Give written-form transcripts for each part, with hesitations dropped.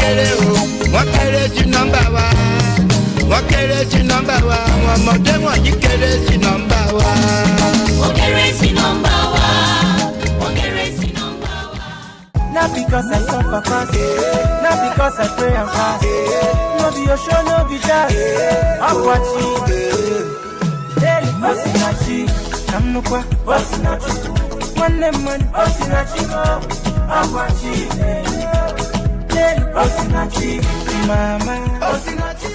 kéré o, wọ́n kéré sí nọ́mbà wa. Wọ́n kéré sí nọ́mbà wa, àwọn ọmọdé wọ̀nyí kéré sí nọ́mbà wa. Wọ́n kéré sí nọ́mbà wa. Wọ́n kéré sí nọ́mbà wa. Not because I suffer fast, not because I pray and fast. No be your show, no be that. I'm watching. Daily Osinachi, I'm no kwa Osinachi. One lemon Osinachi, I'm watching. Daily Osinachi, mama Osinachi.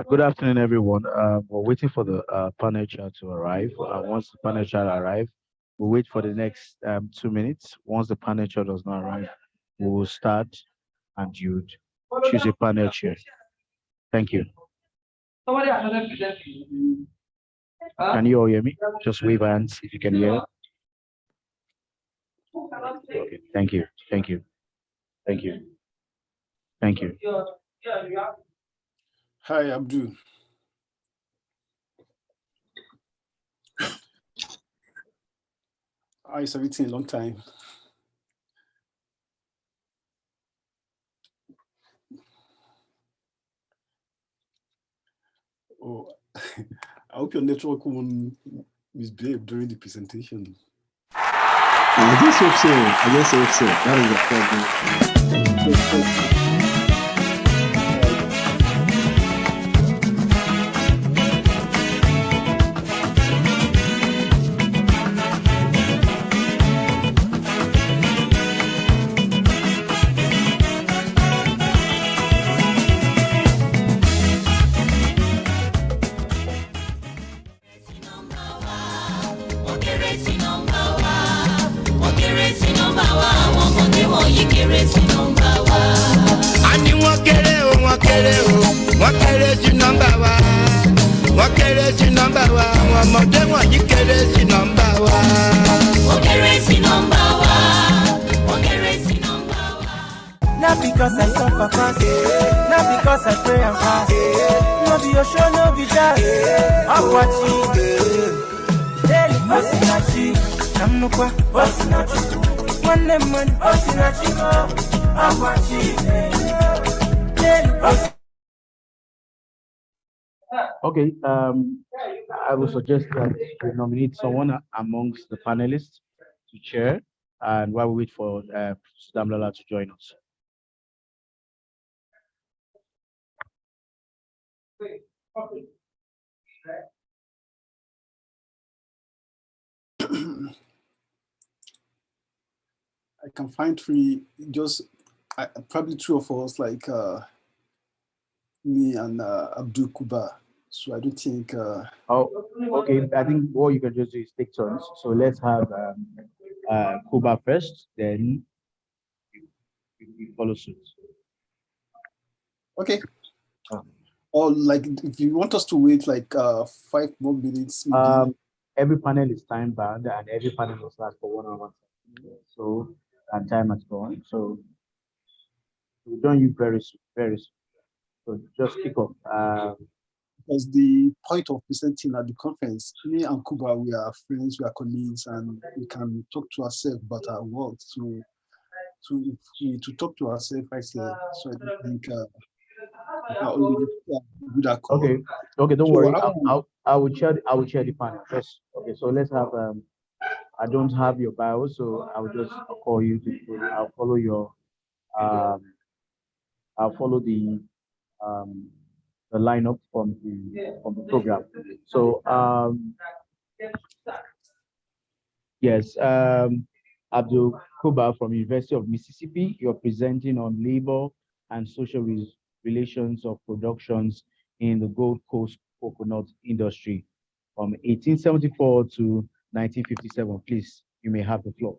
Good afternoon, everyone. We're waiting for the panel chair to arrive. Once the panel chair arrives, we'll wait for the next 2 minutes. Once the panel chair does not arrive, we will start and you'd choose a panel chair. Thank you. Can you all hear me? Just wave hands if you can hear. Okay. Thank you. Thank you. Thank you. Thank you. Hi, Abdul. How is everything? A long time. Oh, I hope your network won't misbehave during the presentation. I just hope so. That is the problem. Not because I suffer fast, not because I pray and fast. No be your show, no be that. I'm watching. Daily Osinachi, I'm no kwa Osinachi. One lemon Osinachi, I'm watching. Daily Osinachi. Okay, I would suggest that we nominate someone amongst the panelists to chair, and while we wait for Damlala to join us. I can find three, probably two of us, like me and Abdul Kuba. So I don't think. Oh, okay. I think what you can just do is take turns. So let's have Kuba first, then you follow suit. Okay. Or like, if you want us to wait like 5 more minutes. Every panel is time bound, and every panel will last for 1 hour. So, and time has gone. So, We'll join you very soon, very soon. So just kick off. As the point of presenting at the conference, me and Kuba, we are friends, we are colleagues, and we can talk to ourselves about our work. So to talk to ourselves right there. So I think we can already do that call. Okay, okay, don't So worry. how I will share the panel first. Okay, so let's have I don't have your bio, so I will just call you I'll follow your um I'll follow um the lineup from the program. So yes, Abdul Kuba from University of Mississippi. You're presenting on labor and social relations of productions in the Gold Coast coconut industry from 1874 to 1957. Please, you may have the floor.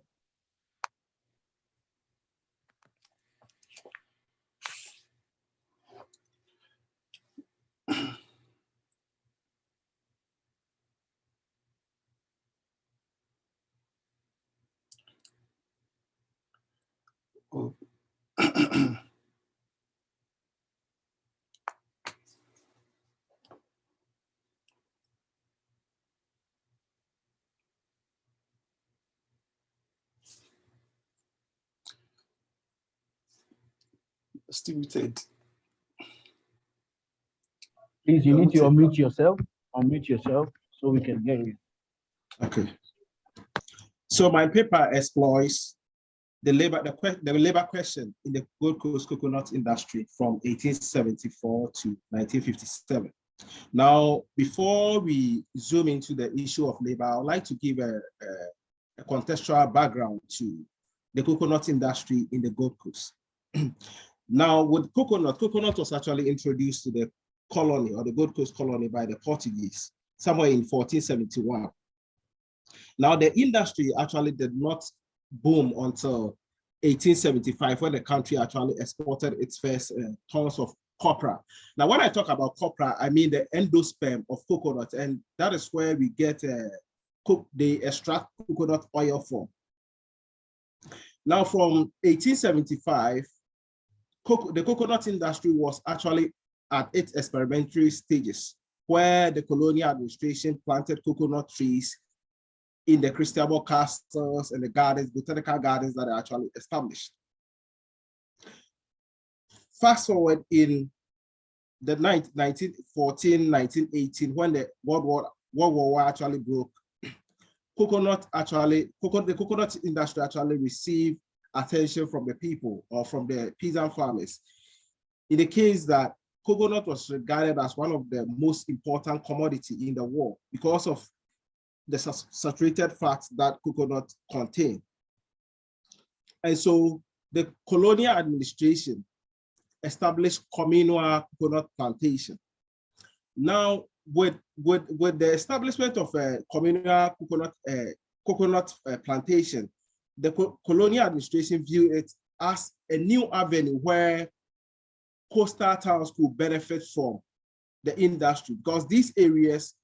oh. Still muted. Please, you need to unmute yourself. Unmute yourself so we can hear you. Okay. So my paper explores the labor question in the Gold Coast coconut industry from 1874 to 1957. Now, before we zoom into the issue of labor, I would like to give a contextual background to the coconut industry in the Gold Coast. Now, with coconut was actually introduced to the colony or the Gold Coast colony by the Portuguese somewhere in 1471. Now, the industry actually did not boom until 1875 when the country actually exported its first tons of copra. Now, when I talk about copra, I mean the endosperm of coconut, and that is where we get they extract coconut oil from. Now, from 1875, the coconut industry was actually at its experimentary stages, where the colonial administration planted coconut trees in the Cristobal castles and the gardens, botanical gardens that are actually established. Fast forward in the 1914, 1918, when the World War actually broke, the coconut industry actually received attention from the people or from the peasant farmers. In the case that coconut was regarded as one of the most important commodity in the world because of the saturated fats that coconut contain. And so the colonial administration established communal coconut plantation. Now, with the establishment of a communal coconut plantation, the colonial administration viewed it as a new avenue where coastal towns could benefit from the industry, because these areas,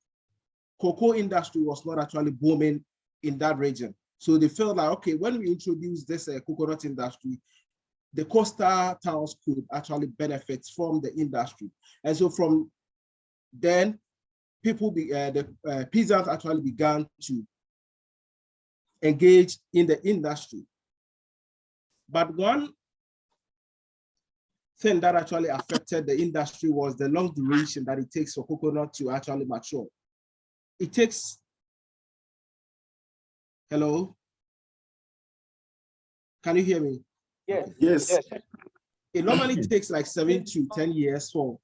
cocoa industry was not actually booming in that region. So they felt like, okay, when we introduce this coconut industry, the coastal towns could actually benefit from the industry. And so from then, the peasants actually began to engage in the industry. But one thing that actually affected the industry was the long duration that it takes for coconut to actually mature. It takes, hello? Can you hear me? Yes. Yes. Yes. It normally takes like 7 to 10 years for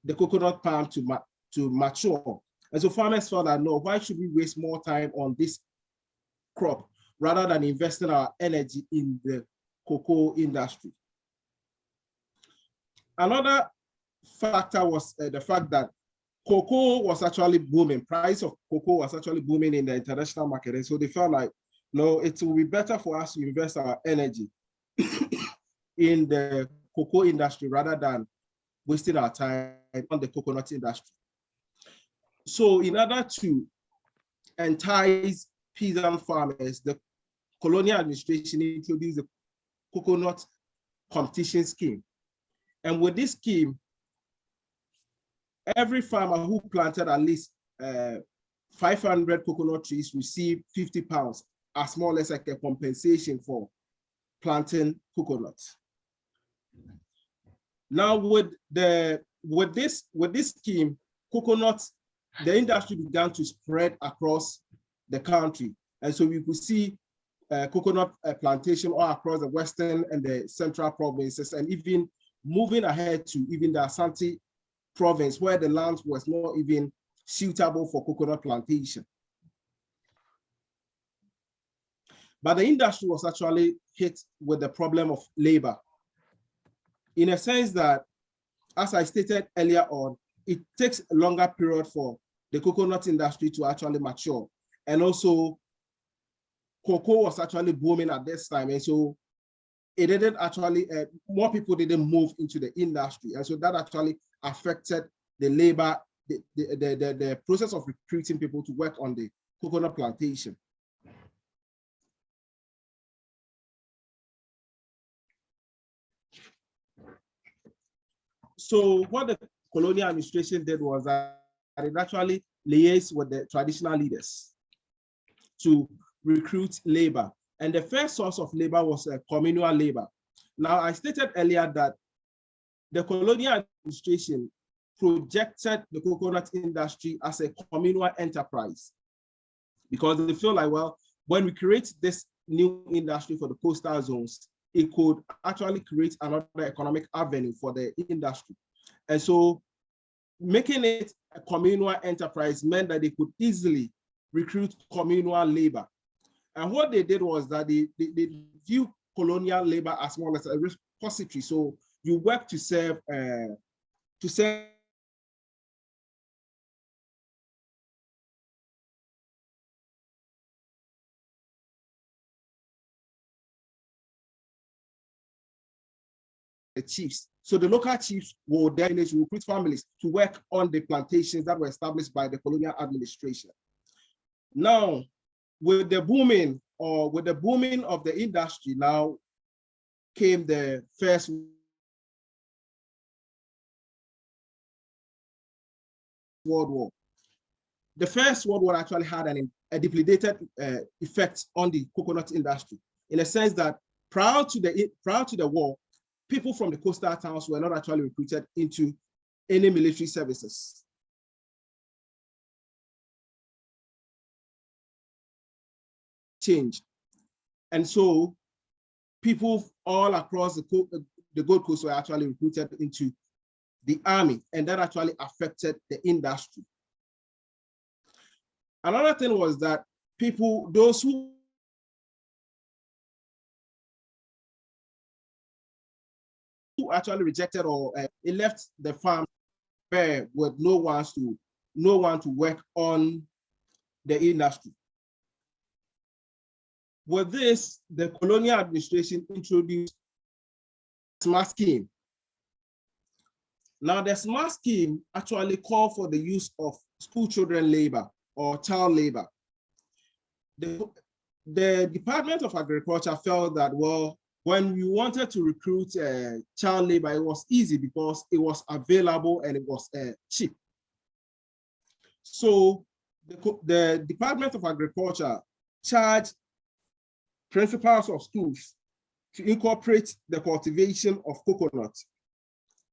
the coconut palm to mature. And so farmers felt that, no, why should we waste more time on this crop rather than investing our energy in the cocoa industry? Another factor was the fact that cocoa was actually booming. Price of cocoa was actually booming in the international market. And so they felt like, no, it will be better for us to invest our energy in the cocoa industry rather than wasting our time on the coconut industry. So in order to entice peasant farmers, the colonial administration introduced the coconut competition scheme. And with this scheme, every farmer who planted at least 500 coconut trees received 50 pounds as more or less like a compensation for planting coconuts. Now with this scheme, coconuts, the industry began to spread across the country. And so we could see coconut plantation all across the western and the central provinces, and even moving ahead to even the Ashanti province, where the land was not even suitable for coconut plantation. But the industry was actually hit with the problem of labor, in a sense that, as I stated earlier on, it takes a longer period for the coconut industry to actually mature. And also, cocoa was actually booming at this time. And so it didn't actually, more people didn't move into the industry. And so that actually affected the labor, the process of recruiting people to work on the coconut plantation. So what the colonial administration did was that it actually liaised with the traditional leaders to recruit labor. And the first source of labor was communal labor. Now, I stated earlier that the colonial administration projected the coconut industry as a communal enterprise, because they feel like, well, when we create this new industry for the coastal zones, it could actually create another economic avenue for the industry. And so making it a communal enterprise meant that they could easily recruit communal labor. And what they did was that they view colonial labor as more or less a repository. So you work to serve the chiefs. So the local chiefs will then recruit families to work on the plantations that were established by the colonial administration. Now, with the booming of the industry, now came the First World War. The First World War actually had a debilitated effect on the coconut industry, in a sense that prior to the war, people from the coastal towns were not actually recruited into any military services. Changed. And so people all across the Gold Coast were actually recruited into the army, and that actually affected the industry. Another thing was that people, those who actually rejected or it left the farm with no one to work on the industry. With this, the colonial administration introduced a SMART scheme. Now, the SMART scheme actually called for the use of school children labor or child labor. The Department of Agriculture felt that, well, when we wanted to recruit child labor, it was easy because it was available and it was cheap. So the Department of Agriculture charged principals of schools to incorporate the cultivation of coconut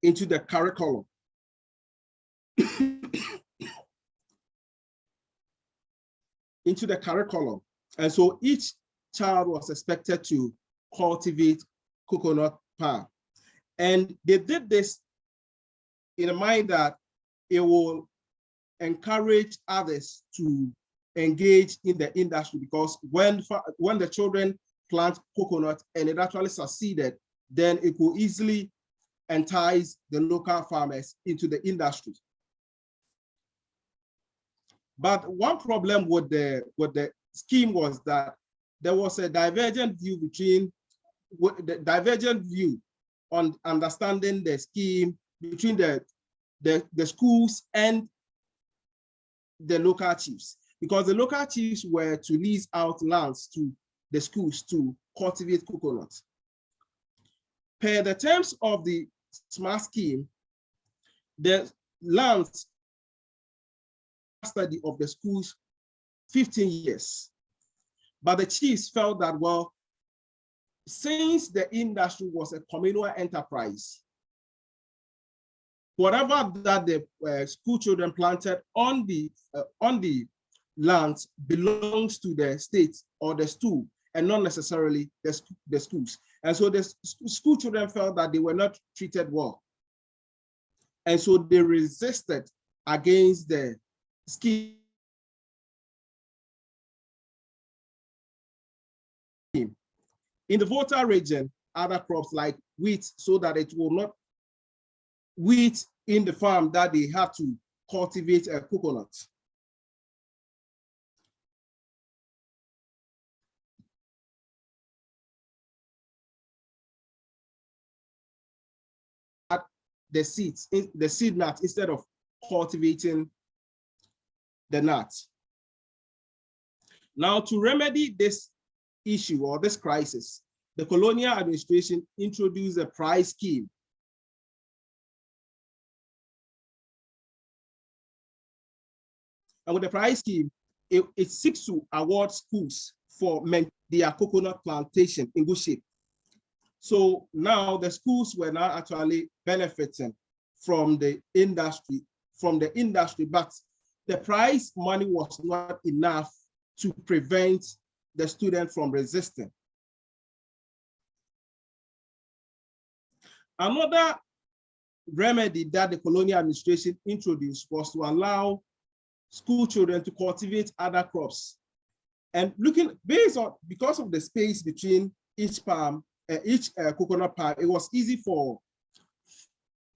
into the curriculum. Into the curriculum. And so each child was expected to cultivate coconut palm. And they did this in a mind that it will encourage others to engage in the industry, because when the children plant coconut and it actually succeeded, then it could easily entice the local farmers into the industry. But one problem with the scheme was that there was a divergent view on understanding the scheme between the schools and the local chiefs, because the local chiefs were to lease out lands to the schools to cultivate coconuts. Per the terms of the smart scheme, the land study of the schools 15 years. But the chiefs felt that, well, since the industry was a communal enterprise, whatever that the school children planted on the land belongs to the state or the school, and not necessarily the schools. And so the school children felt that they were not treated well. And so they resisted against the scheme. In the Volta region, other crops like wheat, so that it will not wheat in the farm that they have to cultivate a coconut. The seeds, the seed nut, instead of cultivating the nut. Now, to remedy this issue or this crisis, the colonial administration introduced a prize scheme. And with the prize scheme, it seeks to award schools for their coconut plantation in good shape. So now the schools were now actually benefiting from the industry, but the prize money was not enough to prevent the student from resisting. Another remedy that the colonial administration introduced was to allow school children to cultivate other crops. And because of the space between each palm, each coconut palm, it was easy for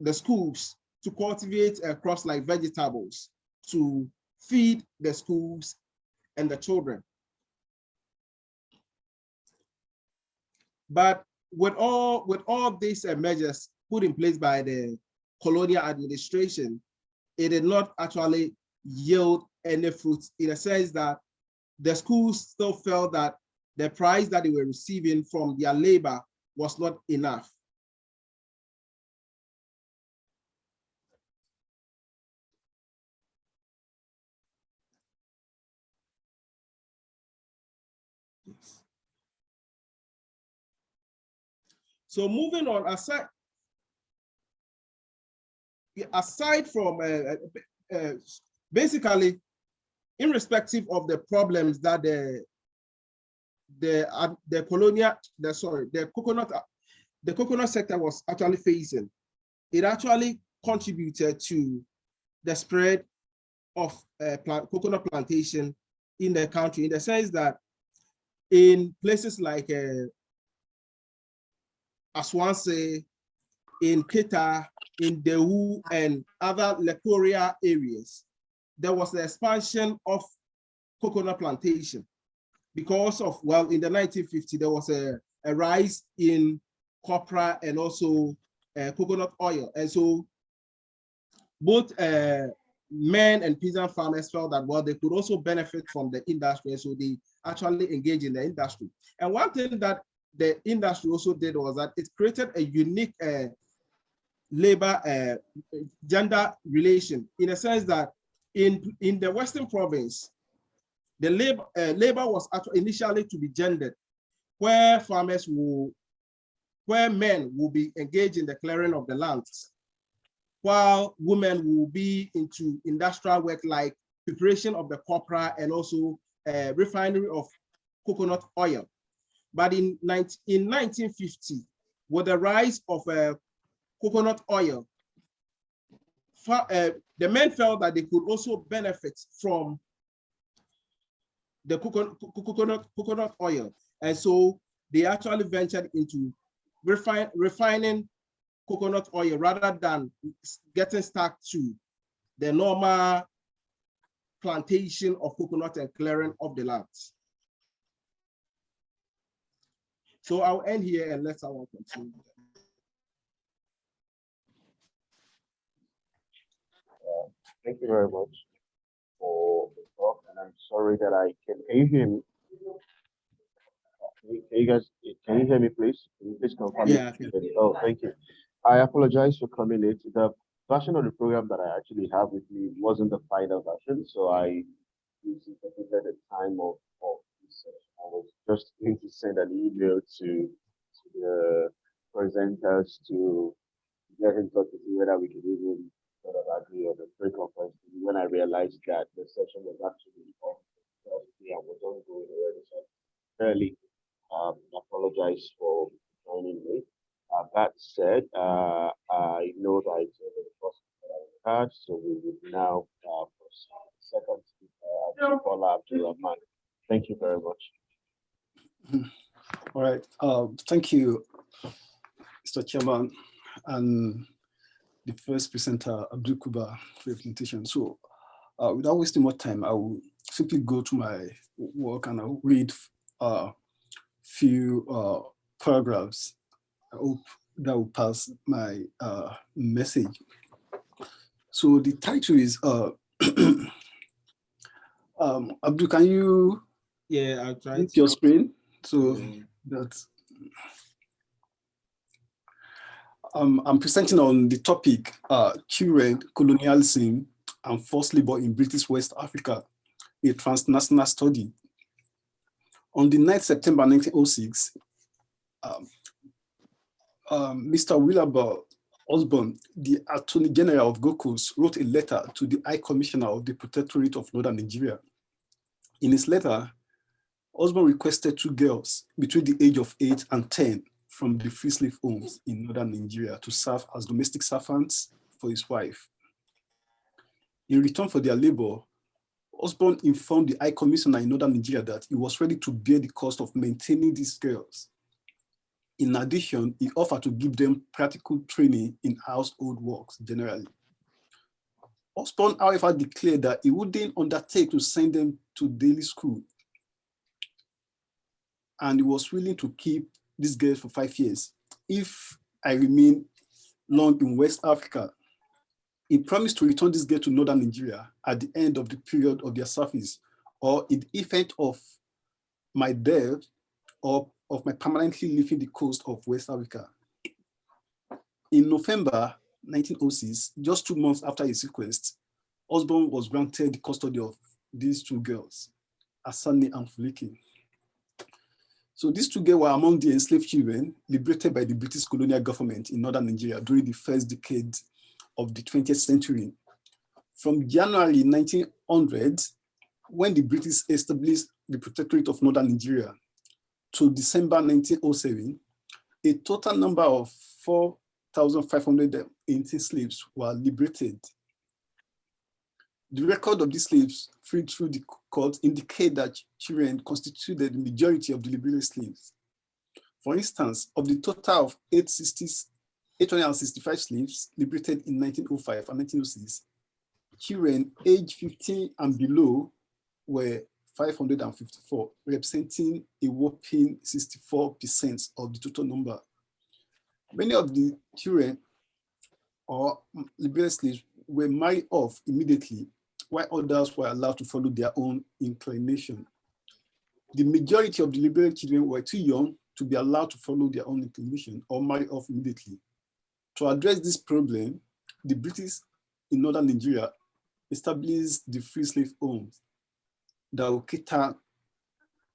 the schools to cultivate crops like vegetables to feed the schools and the children. But with all these measures put in place by the colonial administration, it did not actually yield any fruits, in a sense that the schools still felt that the price that they were receiving from their labor was not enough. So moving on, aside from basically, irrespective of the problems that the coconut sector was actually facing, it actually contributed to the spread of coconut plantation in the country, in the sense that in places like Aswanse, in Keta, in Dewu, and other Lekoria areas, there was the expansion of coconut plantation because of, well, in the 1950s, there was a rise in copra and also coconut oil. And so both men and peasant farmers felt that, well, they could also benefit from the industry. And so they actually engaged in the industry. And one thing that the industry also did was that it created a unique labor gender relation, in a sense that in the Western province, the labor was actually initially to be gendered, where men will be engaged in the clearing of the lands, while women will be into industrial work like preparation of the copra and also refinery of coconut oil. But in 1950, with the rise of coconut oil, the men felt that they could also benefit from the coconut oil. And so they actually ventured into refining coconut oil rather than getting stuck to the normal plantation of coconut and clearing of the lands. So I'll end here and let someone continue. Thank you very much for the talk, and I'm sorry that can you hear me? Can you hear me, please? Can you please confirm? Yeah. Oh, thank you. I apologize for coming late. The version of the program that I actually have with me wasn't the final version, so I used it at the time of this session. I was just going to send an email to the presenters to get in touch with you whether we could even sort of agree on the pre-conference when I realized that the session was actually on Thursday and was ongoing already. So fairly apologize for joining late. That said, I know that it's only the first that I had, so we would now proceed to the second speaker, Bola Abdulrahman. Thank you very much. All right. Thank you, Mr. Chairman, and the first presenter, Abdul Kuba, for your presentation. So, without wasting more time, I will simply go to my work and I'll read a few paragraphs. I hope that will pass my message. So the title is Abdul, can you I'll try hit your screen? So that's I'm presenting on the topic children, colonialism, and forced labor in British West Africa, a transnational study. On the 9th September 1906, Mr. Wilbur Osborne, the Attorney General of Gold Coast, wrote a letter to the High Commissioner of the Protectorate of Northern Nigeria. In his letter, Osborne requested 2 girls between the age of 8 and 10 from the free slave homes in Northern Nigeria to serve as domestic servants for his wife. In return for their labor, Osborne informed the High Commissioner in Northern Nigeria that he was ready to bear the cost of maintaining these girls. In addition, he offered to give them practical training in household works generally. Osborne, however, declared that he wouldn't undertake to send them to daily school, and he was willing to keep these girls for 5 years if I remain long in West Africa. He promised to return these girls to Northern Nigeria at the end of the period of their service, or in the event of my death or of my permanently leaving the coast of West Africa. In November 1906, just 2 months after his request, Osborne was granted the custody of these 2 girls, Asani and Fuliki. So these 2 girls were among the enslaved children liberated by the British colonial government in Northern Nigeria during the first decade of the 20th century. From January 1900, when the British established the Protectorate of Northern Nigeria, to December 1907, a total number of 4,518 slaves were liberated. The record of these slaves freed through the court indicate that children constituted the majority of the liberated slaves. For instance, of the total of 865 slaves liberated in 1905 and 1906, children aged 15 and below were 554, representing a whopping 64% of the total number. Many of the children or liberated slaves were married off immediately, while others were allowed to follow their own inclination. The majority of the liberated children were too young to be allowed to follow their own inclination or marry off immediately. To address this problem, the British in Northern Nigeria established the free slave homes that will cater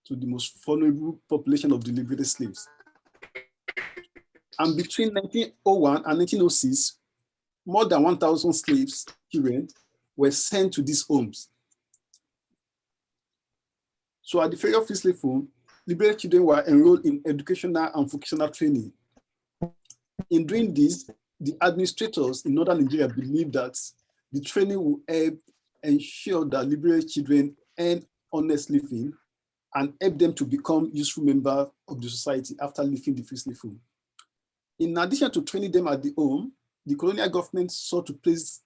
to the most vulnerable population of the liberated slaves. And between 1901 and 1906, more than 1,000 slaves, children, were sent to these homes. So at the Federal Free Slave Home, liberated children were enrolled in educational and vocational training. In doing this, the administrators in Northern Nigeria believed that the training will help ensure that liberated children earn honest living and help them to become useful members of the society after leaving the free slave home. In addition to training them at the home, the colonial government sought to place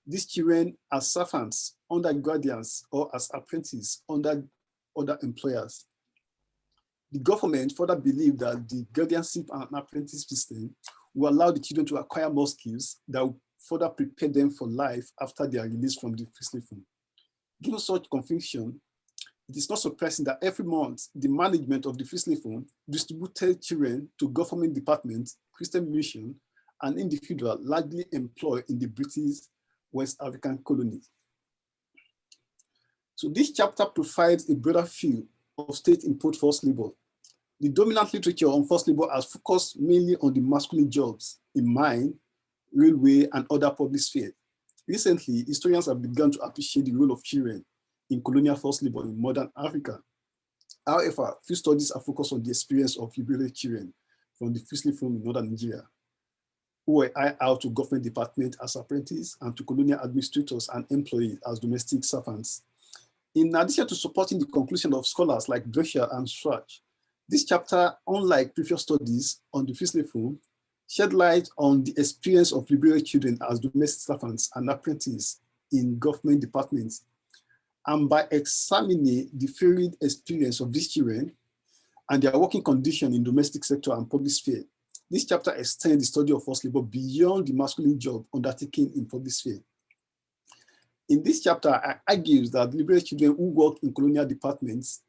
these children as servants under guardians or as apprentices under other employers. The government further believed that the guardianship and apprentice system will allow the children to acquire more skills that will further prepare them for life after they are released from the free slave home. Given such conviction, it is not surprising that every month, the management of the free slave home distributed children to government departments, Christian mission, an individual largely employed in the British West African colonies. So this chapter provides a broader view of state-imposed forced labor. The dominant literature on forced labor has focused mainly on the masculine jobs in mine, railway, and other public spheres. Recently, historians have begun to appreciate the role of children in colonial forced labor in modern Africa. However, few studies are focused on the experience of liberated children from the free slave home in northern Nigeria, who were hired out to government departments as apprentices and to colonial administrators and employees as domestic servants. In addition to supporting the conclusion of scholars like Drescher and Schwartz, this chapter, unlike previous studies on the free slave home, shed light on the experience of liberated children as domestic servants and apprentices in government departments. And by examining the varied experience of these children and their working condition in domestic sector and public sphere, this chapter extends the study of forced labor beyond the masculine job undertaken in public sphere. In this chapter, I argue that liberated children who work in colonial departments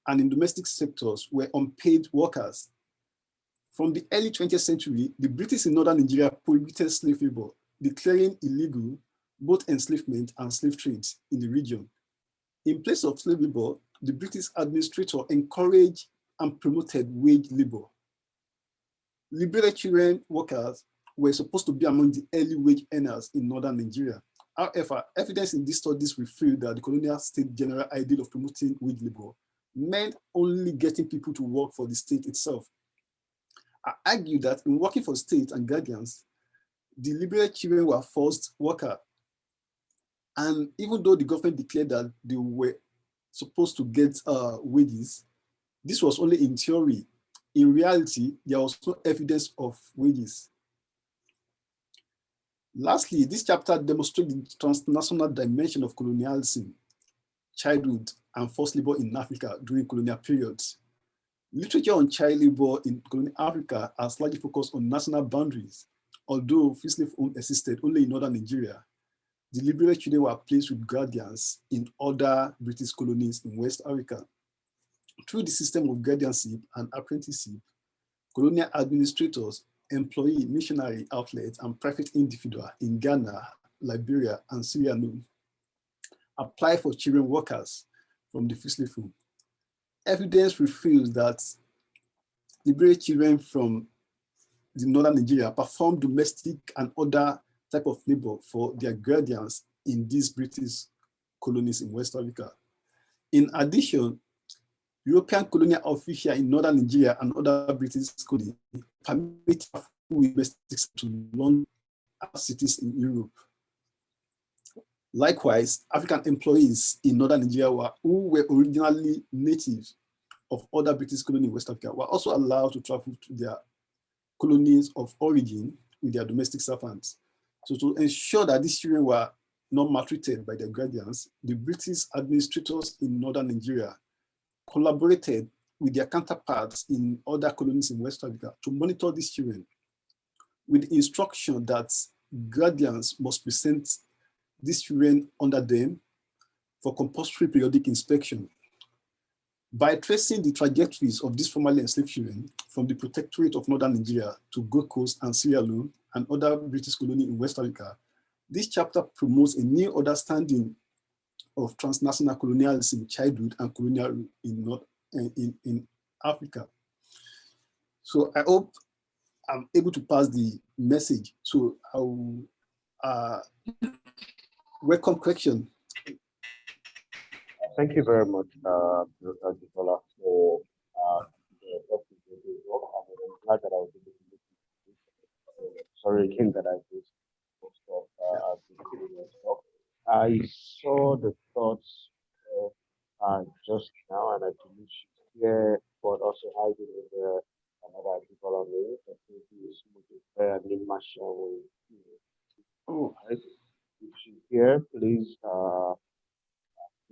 and in domestic sectors were unpaid workers. From the early 20th century, the British in northern Nigeria prohibited slave labor, declaring illegal both enslavement and slave trades in the region. In place of slave labor, the British administrator encouraged and promoted wage labor. Liberated children workers were supposed to be among the early wage earners in northern Nigeria. However, evidence in these studies revealed that the colonial state general ideal of promoting wage labor meant only getting people to work for the state itself. I argue that in working for state and guardians, the liberated children were forced workers. And even though the government declared that they were supposed to get wages, this was only in theory. In reality, there was no evidence of wages. Lastly, this chapter demonstrates the transnational dimension of colonialism, childhood, and forced labor in Africa during colonial periods. Literature on child labor in colonial Africa has largely focused on national boundaries, although free slave home existed only in northern Nigeria. The liberated children were placed with guardians in other British colonies in West Africa. Through the system of guardianship and apprenticeship, colonial administrators, employee missionary outlets, and private individuals in Ghana, Liberia, and Sierra Leone apply for children workers from the free slave home. Evidence reveals that liberated children from the northern Nigeria perform domestic and other type of labor for their guardians in these British colonies in West Africa. In addition, European colonial officials in northern Nigeria and other British colonies permit domestics to launch cities in Europe. Likewise, African employees in northern Nigeria who were originally natives of other British colonies in West Africa were also allowed to travel to their colonies of origin with their domestic servants. So to ensure that these children were not maltreated by their guardians, the British administrators in northern Nigeria collaborated with their counterparts in other colonies in West Africa to monitor these children with the instruction that guardians must present these children under them for compulsory periodic inspection. By tracing the trajectories of these formerly enslaved children from the Protectorate of Northern Nigeria to Gold Coast and Sierra Leone and other British colonies in West Africa, this chapter promotes a new understanding of transnational colonialism, childhood, and colonial in Africa. So I hope I'm able to pass the message. So I will welcome question. Thank you very much, Dr. Jibola, for the topic of the talk. I'm glad that I was able to listen to this. Sorry again that I missed most of the talk. I saw the thoughts just now, and I believe she's here, but also hiding in the another Jibola way. I think he is very Masha. Oh, if she's here, please.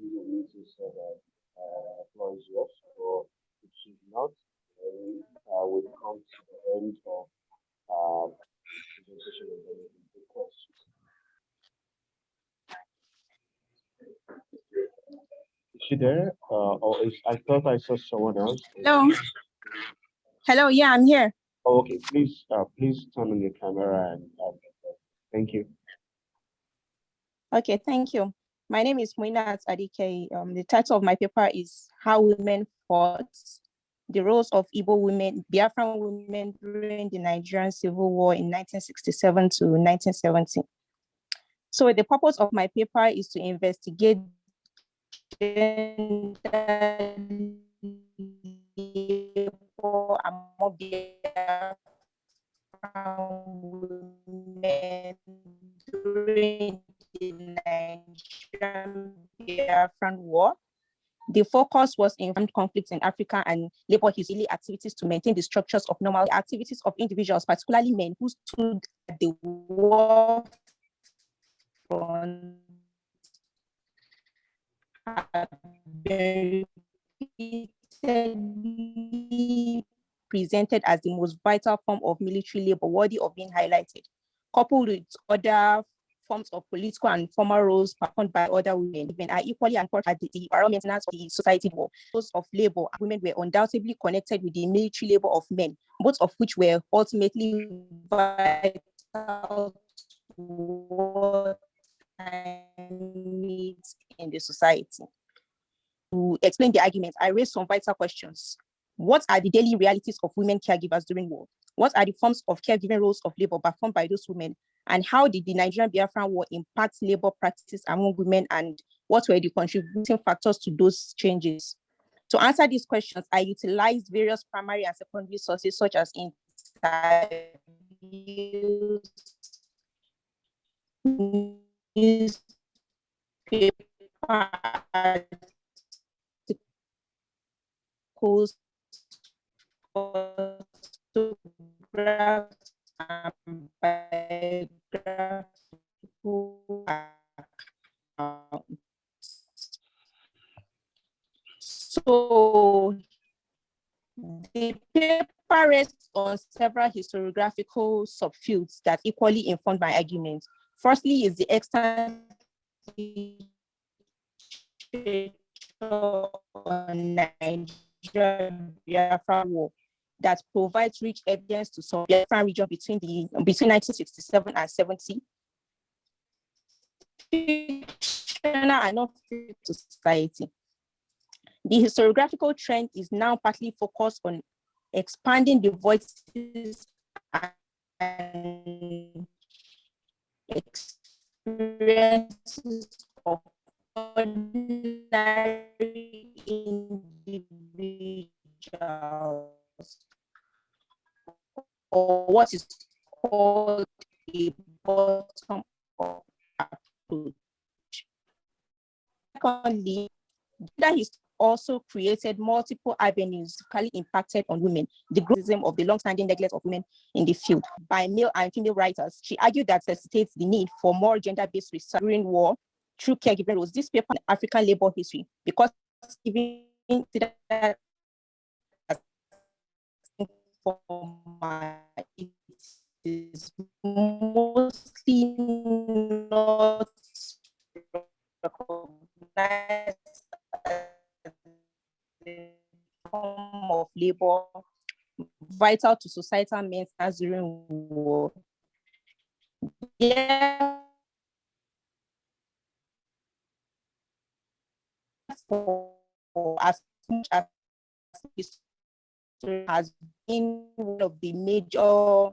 You need to say that floor is yours, or if she's not, we come to the end of the presentation and then we take questions. Is she there? Or is I thought I saw someone else. Hello. Hello, yeah, I'm here. Oh, okay. Please turn on your camera and thank you. Okay, thank you. My name is Muinat Adike. The title of my paper is How Women Fought, the Roles of Igbo Women, Biafran Women during the Nigerian Civil War in 1967 to 1970. So the purpose of my paper is to investigate gender labor among Biafran women during the Nigerian Biafran War. The focus was in armed conflicts in Africa and labor history activities to maintain the structures of normal activities of individuals, particularly men who stood at the war front, have been repeatedly presented as the most vital form of military labor worthy of being highlighted, coupled with other forms of political and formal roles performed by other women. Women are equally important at the environment of the society war. Those of labor, women were undoubtedly connected with the military labor of men, both of which were ultimately vital to wartime needs in the society. To explain the argument, I raised some vital questions. What are the daily realities of women caregivers during war? What are the forms of caregiving roles of labor performed by those women? And how did the Nigerian Biafran War impact labor practices among women? And what were the contributing factors to those changes? To answer these questions, I utilized various primary and secondary sources such as interviews, newspaper articles, photographs, and biographical accounts. So the paper rests on several historiographical subfields that equally informed my argument. Firstly is the extant on Nigeria Biafra War that provides rich evidence to some Biafran region between 1967 and 70. Fictional and not to society. The historiographical trend is now partly focused on expanding the voices and experiences of ordinary individuals, or what is called a bottom-up approach. Secondly, that has also created multiple avenues locally impacted on women. The criticism of the long-standing neglect of women in the field by male and female writers. She argued that necessitates the need for more gender-based research during war through caregiving roles. This paper on African labor history, because even that it is mostly not recognized as a form of labor vital to societal maintenance during war. Therefore, as much as history has been one of the major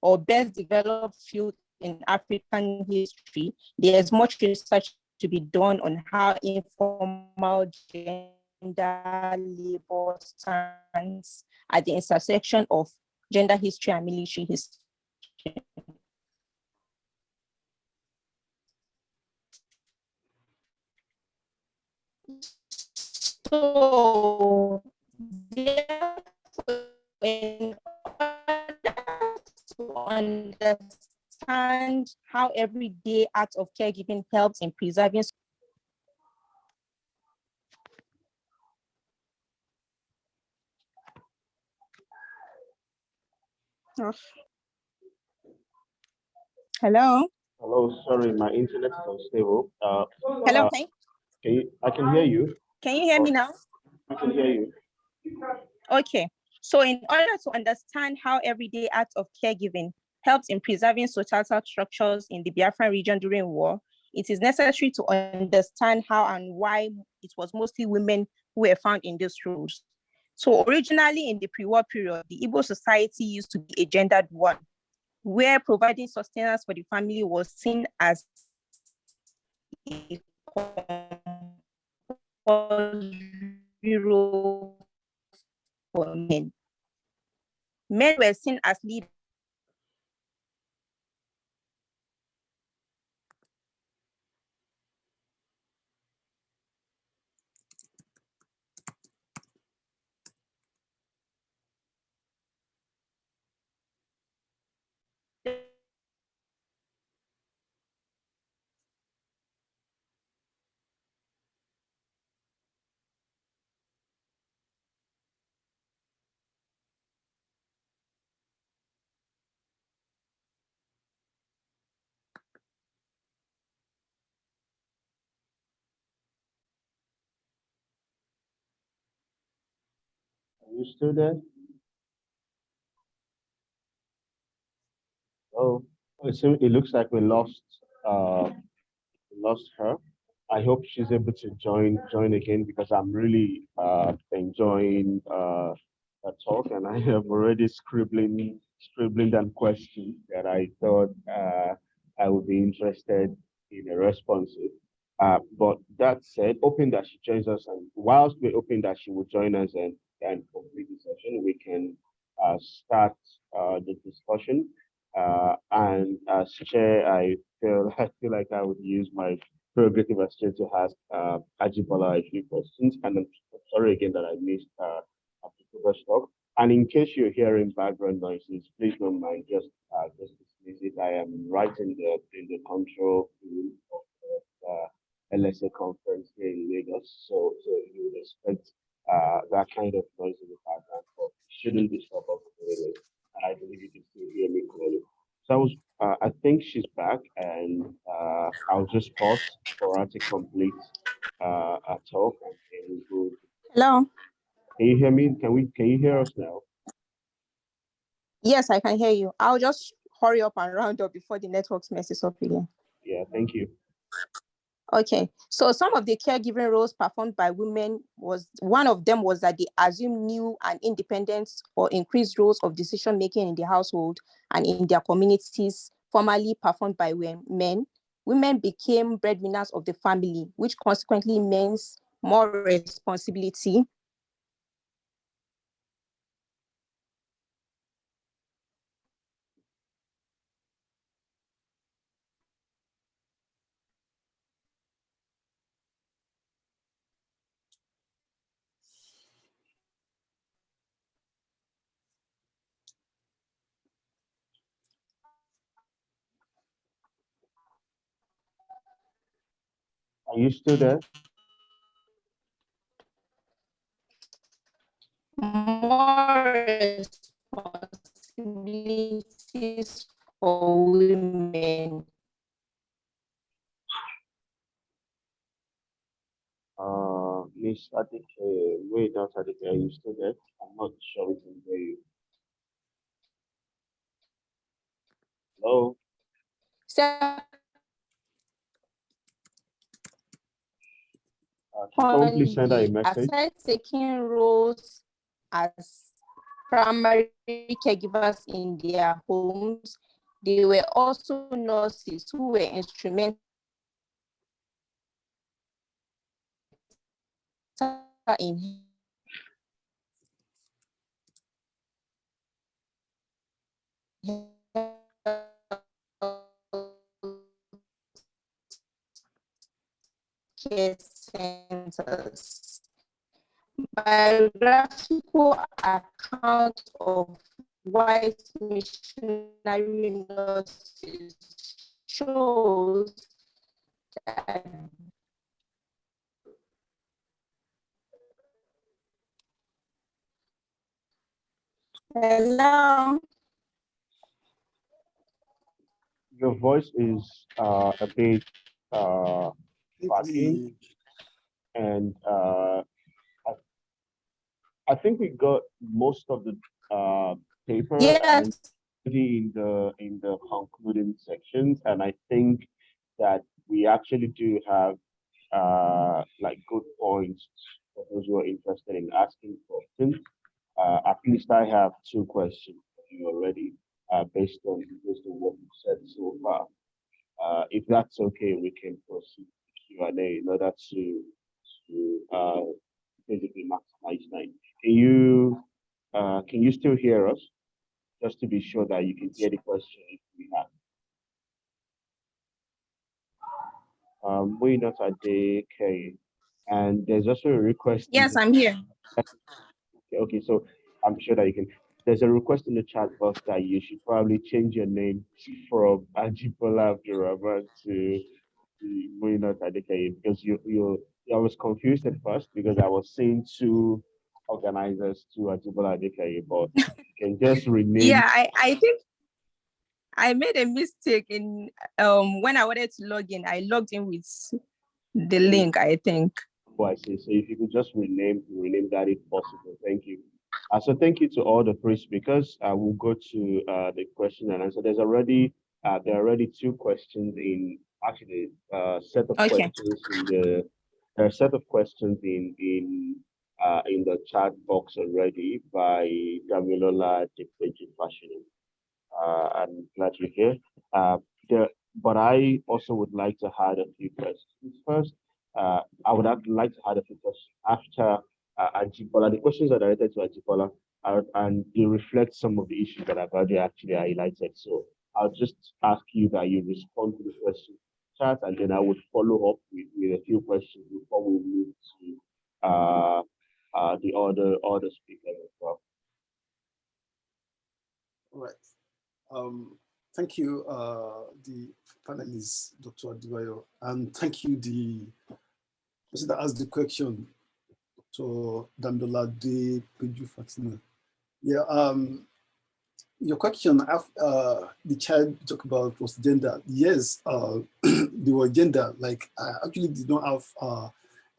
or best developed fields in African history, there's much research to be done on how informal gender labor stands at the intersection of gender history and military history. So, therefore, in order to understand how everyday acts of caregiving helps in preserving Hello? Hello, sorry, my internet is unstable. Hello, I can hear you. can you hear me now? I can hear you. Okay. So in order to understand how everyday acts of caregiving helps in preserving societal structures in the Biafran region during war, it is necessary to understand how and why it was mostly women who were found in these roles. So originally in the pre-war period, the Igbo society used to be a gendered one, where providing sustenance for the family was seen as a role for men. Men were seen as leaders. Are you still there? Oh, it looks like we lost her. I hope she's able to join again because I'm really enjoying her talk, and I am already scribbling down questions that I thought I would be interested in a response to. But that said, hoping that she joins us, and whilst we're hoping that she will join us and complete the session, we can start the discussion. And as chair, I feel like I would use my prerogative as chair to ask Ajibola a few questions. And I'm sorry again that I missed Abdul's talk. And in case you're hearing background noises, please don't mind. Just dismiss it. I am right in the control room of the LSA conference here in Lagos. So you would expect that kind of noise in the background, but it shouldn't disturb us really. And I believe you can still hear me clearly. So I think she's back, and I'll just pause for her to complete our talk, and then we'll go. Hello. Can you hear me? Can you hear us now? Yes, I can hear you. I'll just hurry up and round up before the network messes up again. Yeah, thank you. Okay, so some of the caregiving roles performed by women one of them was that they assumed new and independent or increased roles of decision making in the household and in their communities, formerly performed by men. Women became breadwinners of the family, which consequently means more responsibility. Are you still there? More responsibilities for women. Miss Adike, wait, not Adike, are you still there? I'm not sure we can hear you. Hello? Can someone please send her a message? Aside taking roles as primary caregivers in their homes, they were also nurses who were instrumental in care centers. Biographical account of white missionary nurses shows that hello. Your voice is a bit fuzzy, and I think we got most of the paper Yes. in the concluding sections, and I think that we actually do have like good points for those who are interested in asking questions. At least I have two questions for you already, based on what you said so far. If that's okay, we can proceed to Q&A in order to basically maximize time. Can you still hear us? Just to be sure that you can hear the question if we have. We not at the K, and there's also a request. Yes, I'm here. Okay, so I'm sure that you can. There's a request in the chat box that you should probably change your name from Ajibola Abdurrahman to Muinat Adekeye, because I was confused at first because I was seeing two organizers to Ajibola Adekeye, but you can just rename. Yeah, I think I made a mistake in when I wanted to log in. I logged in with the link, I think. Oh, I see. So if you could just rename that if possible. Thank you. So thank you to all the three speakers. We'll go to the question and answer. There are already two questions in actually set of questions in the there are a set of questions in the chat box already by Damilola Dikpeji Fashion. I'm glad you're here. But I also would like to add a few questions. First, I would like to add a few questions after Ajibola. The questions are directed to Ajibola, and they reflect some of the issues that I've already actually highlighted. So I'll just ask you that you respond to the question chat, and then I would follow up with a few questions before we move to the other speakers as well. All right. Thank you, the panelists, Dr. Adibayo, and thank you, the person that asked the question, to Dandola De Peju Fatima. Yeah, your question, the child talked about was gender. Yes, they were gender. Like, I actually did not have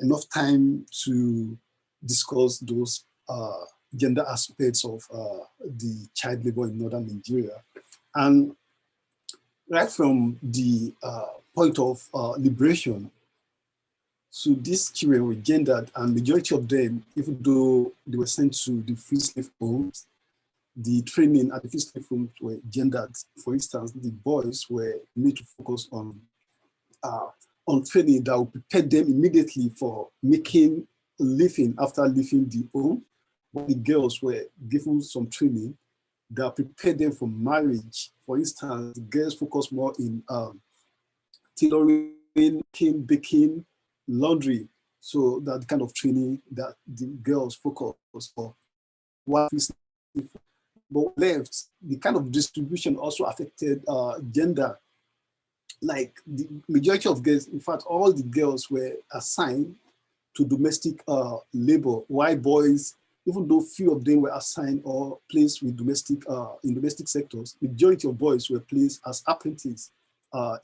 enough time to discuss those gender aspects of the child labor in northern Nigeria. And right from the point of liberation, so these children were gendered, and majority of them, even though they were sent to the free slave homes, the training at the free slave homes were gendered. For instance, the boys were made to focus on training that would prepare them immediately for making a living after leaving the home. But the girls were given some training that prepared them for marriage. For instance, the girls focus more in tailoring, baking, laundry. So that kind of training that the girls focus for. But left, the kind of distribution also affected gender. Like the majority of girls, in fact, all the girls were assigned to domestic labor, while boys, even though few of them were assigned or placed with in domestic sectors, majority of boys were placed as apprentices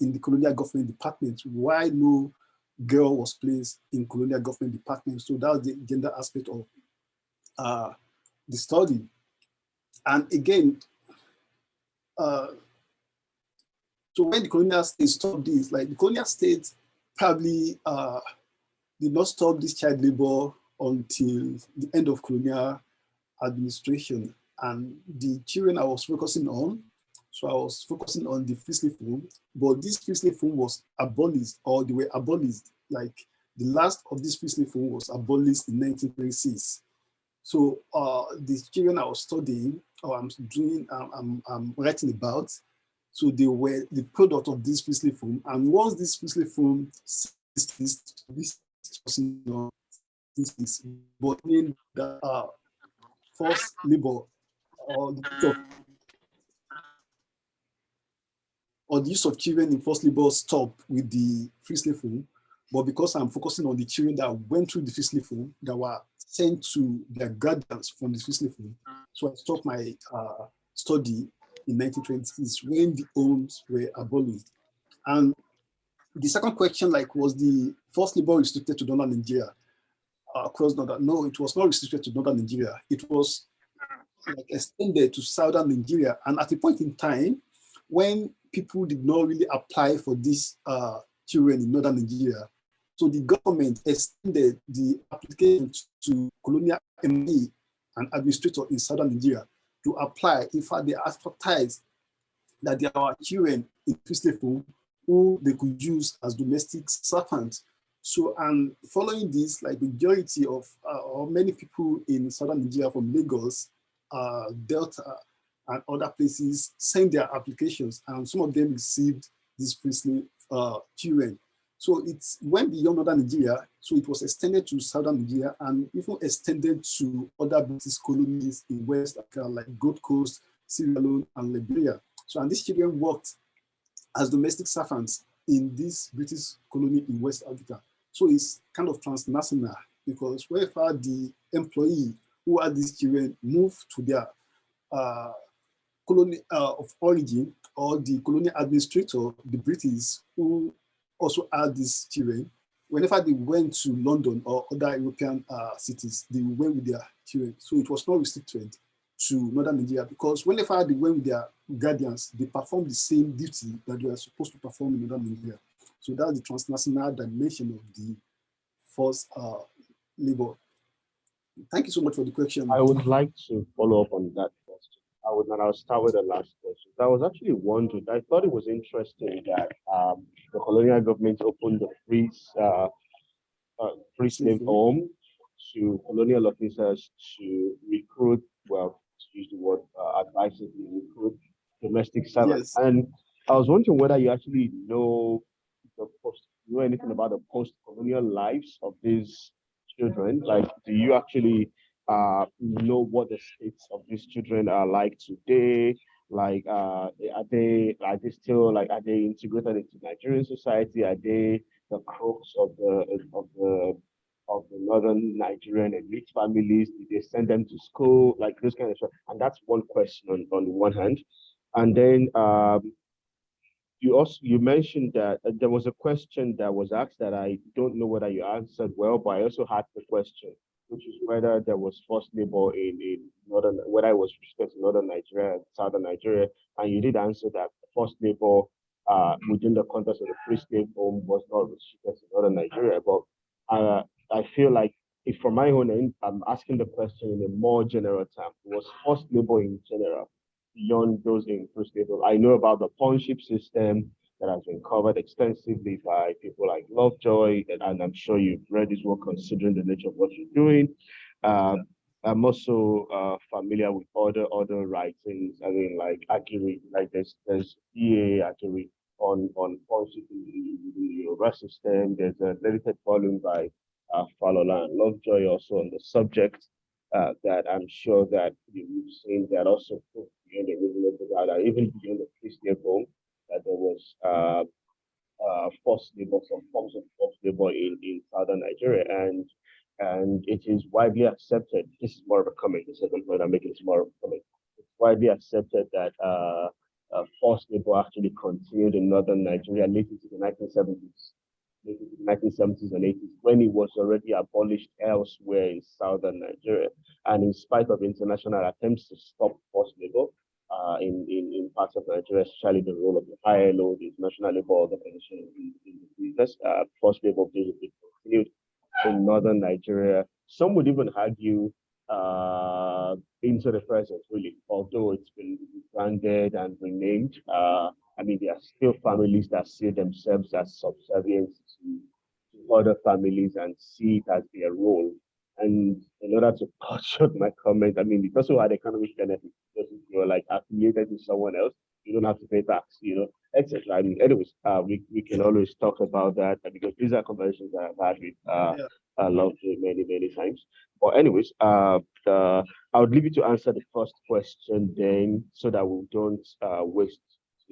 in the colonial government department, while no girl was placed in colonial government department. So that was the gender aspect of the study. And again, so when the colonial states stopped this, like the colonial states probably did not stop this child labor until the end of colonial administration. And the children I was focusing on, so I was focusing on the free slave home, but this free slave home was abolished, or they were abolished. Like the last of this free slave home was abolished in 1926. So the children I was studying, or I'm writing about, so they were the product of this free slave home. And once this free slave home ceased, but in the forced labor or the use of children in forced labor stopped with the free slave home. But because I'm focusing on the children that went through the free slave home, that were sent to their guardians from the free slave home, so I stopped my study in 1920s when the homes were abolished. And the second question, like, was the forced labor restricted to northern Nigeria? across northern. No, it was not restricted to northern Nigeria. It was like extended to southern Nigeria. And at a point in time, when people did not really apply for these children in northern Nigeria, so the government extended the application to colonial MD and administrator in southern Nigeria to apply. In fact, they advertised that there are children in priestly home who they could use as domestic servants. So, and following this, like majority of or many people in southern Nigeria from Lagos, Delta, and other places sent their applications, and some of them received these priestly children. So it went beyond northern Nigeria, so it was extended to southern Nigeria and even extended to other British colonies in West Africa, like Gold Coast, Sierra Leone, and Liberia. So, and these children worked as domestic servants in this British colony in West Africa. So it's kind of transnational, because wherever the employee who had these children moved to their colony of origin, or the colonial administrator, the British, who also had these children, whenever they went to London or other European cities, they went with their children. So it was not restricted to northern Nigeria, because whenever they went with their guardians, they performed the same duty that they were supposed to perform in northern Nigeria. So that's the transnational dimension of the forced labor. Thank you so much for the question. I would like to follow up on that question. I'll start with the last question. I was actually wondering, I thought it was interesting that the colonial government opened the free slave home to colonial officers to recruit, well, to use the word advisively, recruit domestic servants. Yes. And I was wondering whether you actually know anything about the post-colonial lives of these children. Like, do you actually know what the states of these children are like today? Like, are they integrated into Nigerian society? Are they the crux of the northern Nigerian elite families? Did they send them to school? Like, this kind of stuff. And that's one question on the one hand. And then you mentioned that there was a question that was asked that I don't know whether you answered well, but I also had the question, which is whether there was forced labor in northern, whether it was restricted to northern Nigeria and southern Nigeria, and you did answer that forced labor within the context of the free slave home was not restricted to northern Nigeria. But I feel like, if from my own end, I'm asking the question in a more general term, was forced labor in general beyond those in free slave home? I know about the pawnship system that has been covered extensively by people like Lovejoy, and I'm sure you've read this work considering the nature of what you're doing. I'm also familiar with other writings. I mean, like Akiri, like there's DA Akiri on pawnship in the Yoruba system. There's a dedicated volume by Falola and Lovejoy also on the subject that I'm sure that you've seen, that also put beyond the reasonable doubt, that even beyond the free slave home, that there was forced labor, some forms of forced labor in southern Nigeria, and it is widely accepted. This is more of a comment. The second point I'm making is more of a comment. It's widely accepted that forced labor actually continued in northern Nigeria late into the 1970s. Into the 1970s and 80s, when it was already abolished elsewhere in southern Nigeria. And in spite of international attempts to stop forced labor in parts of Nigeria, especially the role of the ILO, the International Labour Organization in the business, forced labor basically continued in northern Nigeria. Some would even argue into the present, really, although it's been rebranded and renamed. I mean, there are still families that see themselves as subservient to other families and see it as their role. And in order to cut short my comment, I mean, it also had economic benefits, because if you're like affiliated with someone else, you don't have to pay tax, etc. I mean, anyways, we can always talk about that, because these are conversations that I've had with Lovejoy many times. But anyways, I would leave you to answer the first question then, so that we don't waste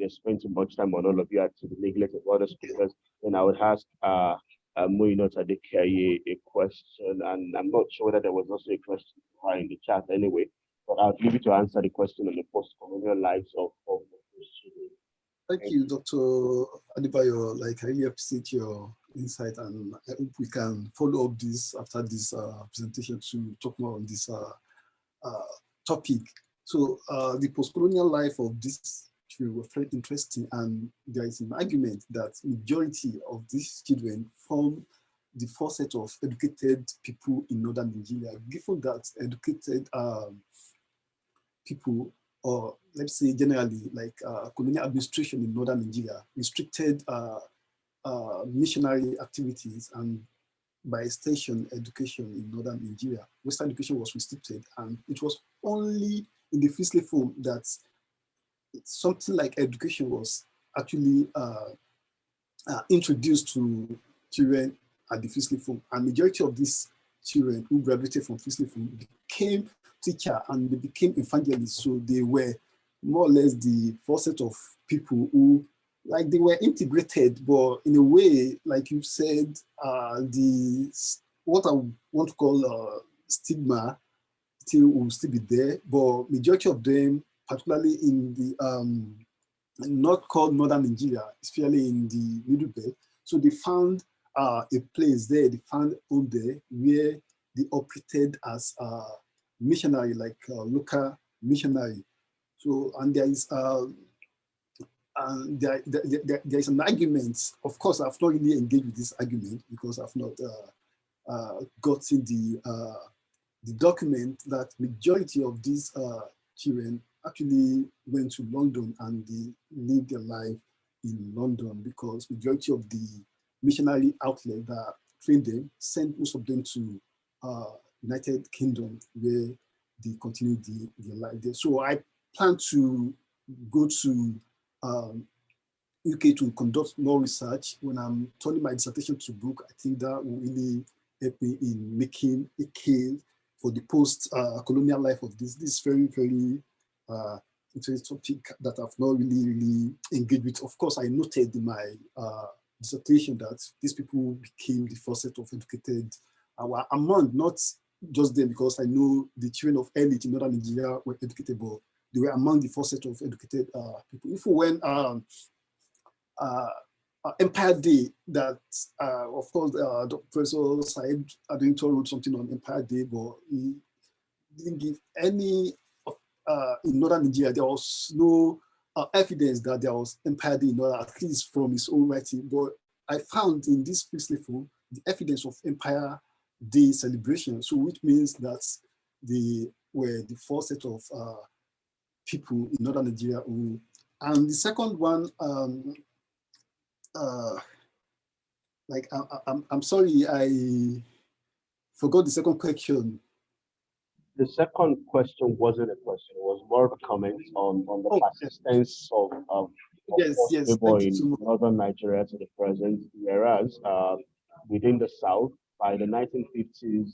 spend too much time on all of you to the neglect of other speakers. Then I would ask Moinot Adekaye a question, and I'm not sure whether there was also a question in the chat anyway, but I'll leave you to answer the question on the post-colonial lives of those children. Thank you, Dr. Adebayo. Like, I really appreciate your insight, and I hope we can follow up this after this presentation to talk more on this topic. So the post-colonial life of this children were very interesting, and there is an argument that majority of these children form the first set of educated people in northern Nigeria, given that educated people, or let's say generally, like colonial administration in northern Nigeria, restricted missionary activities and by extension education in northern Nigeria. Western education was restricted, and it was only in the free slave home that something like education was actually introduced to children at the free slave home. And majority of these children who graduated from free slave home became teacher and they became evangelists. So they were more or less the first set of people who, like, they were integrated, but in a way, like you said, what I want to call stigma will still be there, but majority of them, particularly in the not called northern Nigeria, especially in the middle belt, so they found a place there, they found home there where they operated as a missionary, like a local missionary. So, and there is there is an argument. Of course, I've not really engaged with this argument because I've not gotten the document that majority of these children actually went to London and they lived their life in London, because majority of the missionary outlet that trained them sent most of them to United Kingdom, where they continued their life there. So I plan to go to UK to conduct more research. When I'm turning my dissertation to book, I think that will really help me in making a case for the post-colonial life of this. This very, very interesting topic that I've not really engaged with. Of course, I noted in my dissertation that these people became the first set of educated, among not just them, because I know the children of elite in northern Nigeria were educated, but they were among the first set of educated people. If we went Empire Day, that of course Professor Said Adinto wrote something on Empire Day, but he didn't give any in northern Nigeria. There was no evidence that there was Empire Day in northern, at least from his own writing. But I found in this priestly form the evidence of Empire Day celebration, so which means that they were the first set of people in northern Nigeria who, and the second one, like I'm sorry, I forgot the second question. The second question wasn't a question; it was more of a comment on the persistence of yes, labor in northern Nigeria to the present. Whereas within the south, by the 1950s,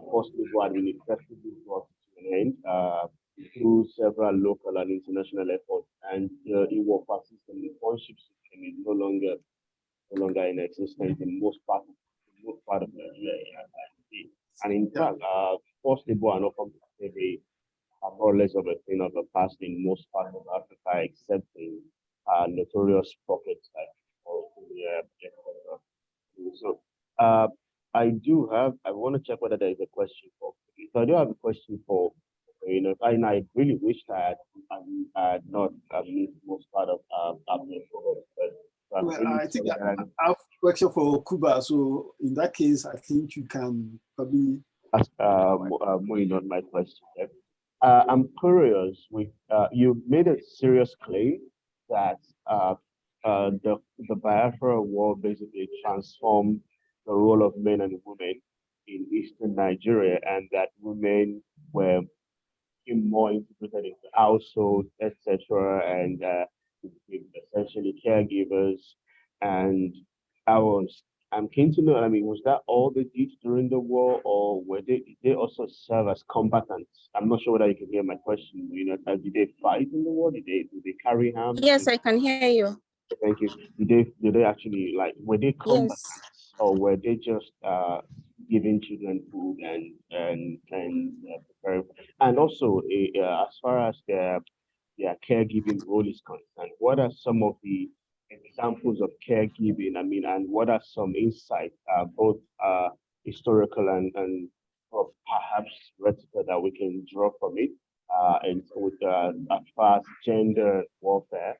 forced labor had been effectively brought to an end through several local and international efforts, and it will persist in the township system is no longer in existence in most part of Nigeria. And in fact, forced labor are not completely they are more or less of a thing of the past in most parts of Africa, except in notorious pockets like Australia, etc. So I want to check whether there is a question for you. So I do have a question for and I really wished I had not missed most part of well, I think I have a question for Kuba. So in that case, I think you can probably ask moving on my question. I'm curious. You made a serious claim that the Biafra War basically transformed the role of men and women in eastern Nigeria, and that women were more integrated into household, etc., and essentially caregivers. And I was, I'm keen to know. I mean, was that all they did during the war, or did they also serve as combatants? I'm not sure whether you can hear my question. Did they fight in the war? Did they carry arms? Yes, I can hear you. Thank you. Did they actually, like, were they combatants, Yes. or were they just giving children food and preparing? And also, as far as their caregiving role is concerned, what are some of the examples of caregiving? I mean, and what are some insights, both historical and perhaps theoretical, that we can draw from it, and with as far as gender warfare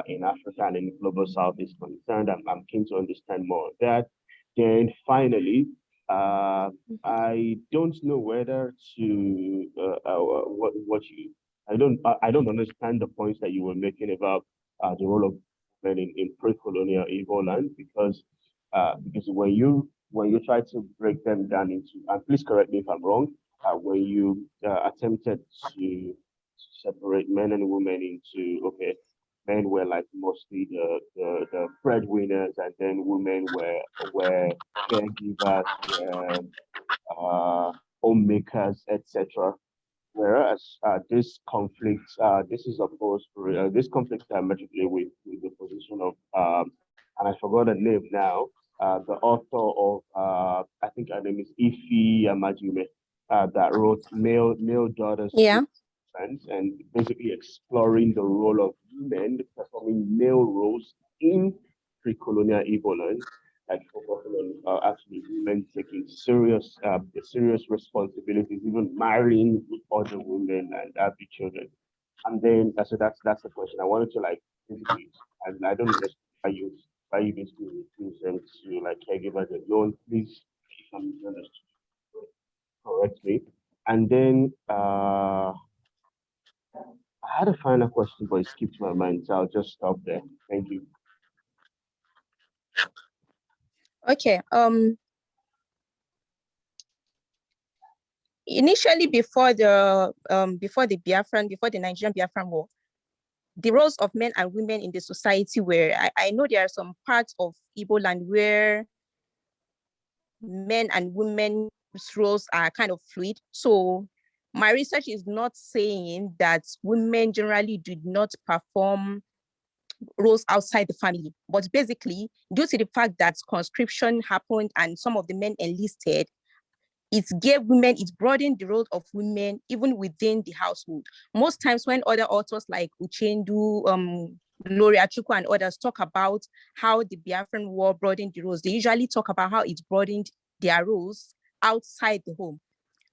in Africa and in the global South is concerned? I'm keen to understand more of that. Then finally, I don't know whether to what you I don't understand the points that you were making about the role of men in pre-colonial Igbo land, because when you try to break them down into, and please correct me if I'm wrong, when you attempted to separate men and women into, okay, men were like mostly the breadwinners, and then women were caregivers, were homemakers, etc. Whereas this conflict diametrically with the position of, and I forgot the name now, the author of, I think her name is Ifi Amajume, that wrote Male Daughters Yeah. and basically exploring the role of women performing male roles in pre-colonial Igbo land, like focusing on actually women taking serious responsibilities, even marrying with other women and having children. And then so that's the question. I wanted to like basically, and I don't understand why you basically refuse them to like caregivers alone. Please, if I'm misunderstood, correct me. And then I had a final question, but it skipped my mind, so I'll just stop there. Thank you. Okay. Initially, before the Nigerian Biafran War, the roles of men and women in the society were, I know there are some parts of Igbo land where men and women's roles are kind of fluid. So my research is not saying that women generally do not perform roles outside the family, but basically due to the fact that conscription happened and some of the men enlisted, it gave women, it broadened the role of women even within the household. Most times when other authors like Uchendu, Gloria Chukwu and others talk about how the Biafran War broadened the roles, they usually talk about how it broadened their roles outside the home.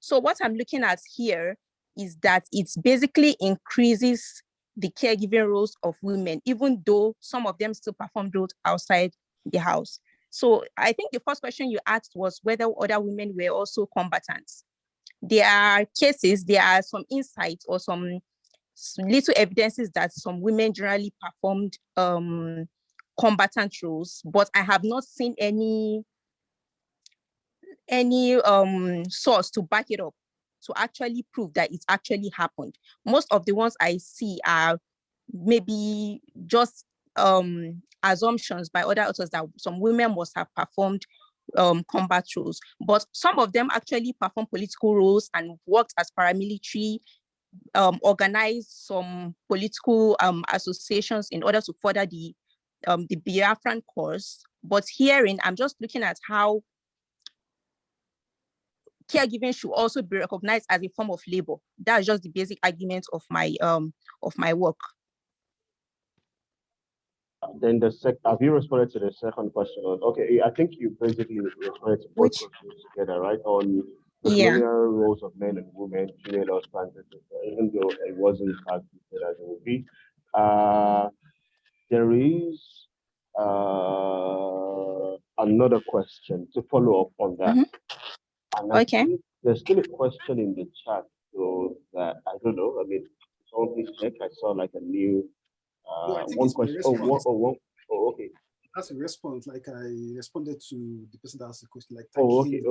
So what I'm looking at here is that it basically increases the caregiving roles of women, even though some of them still perform roles outside the house. So I think the first question you asked was whether other women were also combatants. There are cases, there are some insights or some little evidences that some women generally performed combatant roles, but I have not seen any source to back it up, to actually prove that it actually happened. Most of the ones I see are maybe just assumptions by other authors that some women must have performed combat roles, but some of them actually perform political roles and worked as paramilitary, organized some political associations in order to further the Biafran cause. But herein, I'm just looking at how caregiving should also be recognized as a form of labor. That's just the basic argument of my work. Then have you responded to the second question? Okay, I think you basically responded to both questions together, right? On the colonial roles of men and women, female husbands, etc. Even though it wasn't calculated as it would be. There is another question to follow up on that. And okay. There's still a question in the chat, so that I don't know. I mean, someone please check. I saw like a new one question. Okay. That's a response. Like I responded to the person that asked the question. Like, okay.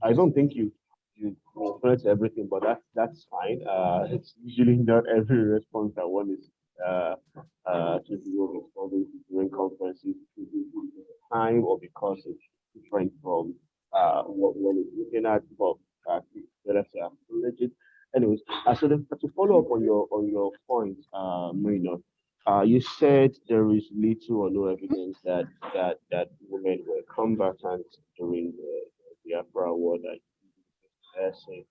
I don't think you responded to everything, but that's fine. It's usually not every response that one is capable of responding to during conferences time, or because it's different from what one is looking at. But let's say legit. Anyways, so to follow up on your point, Marino, you said there is little or no evidence that women were combatants during the Biafra War, that LSA.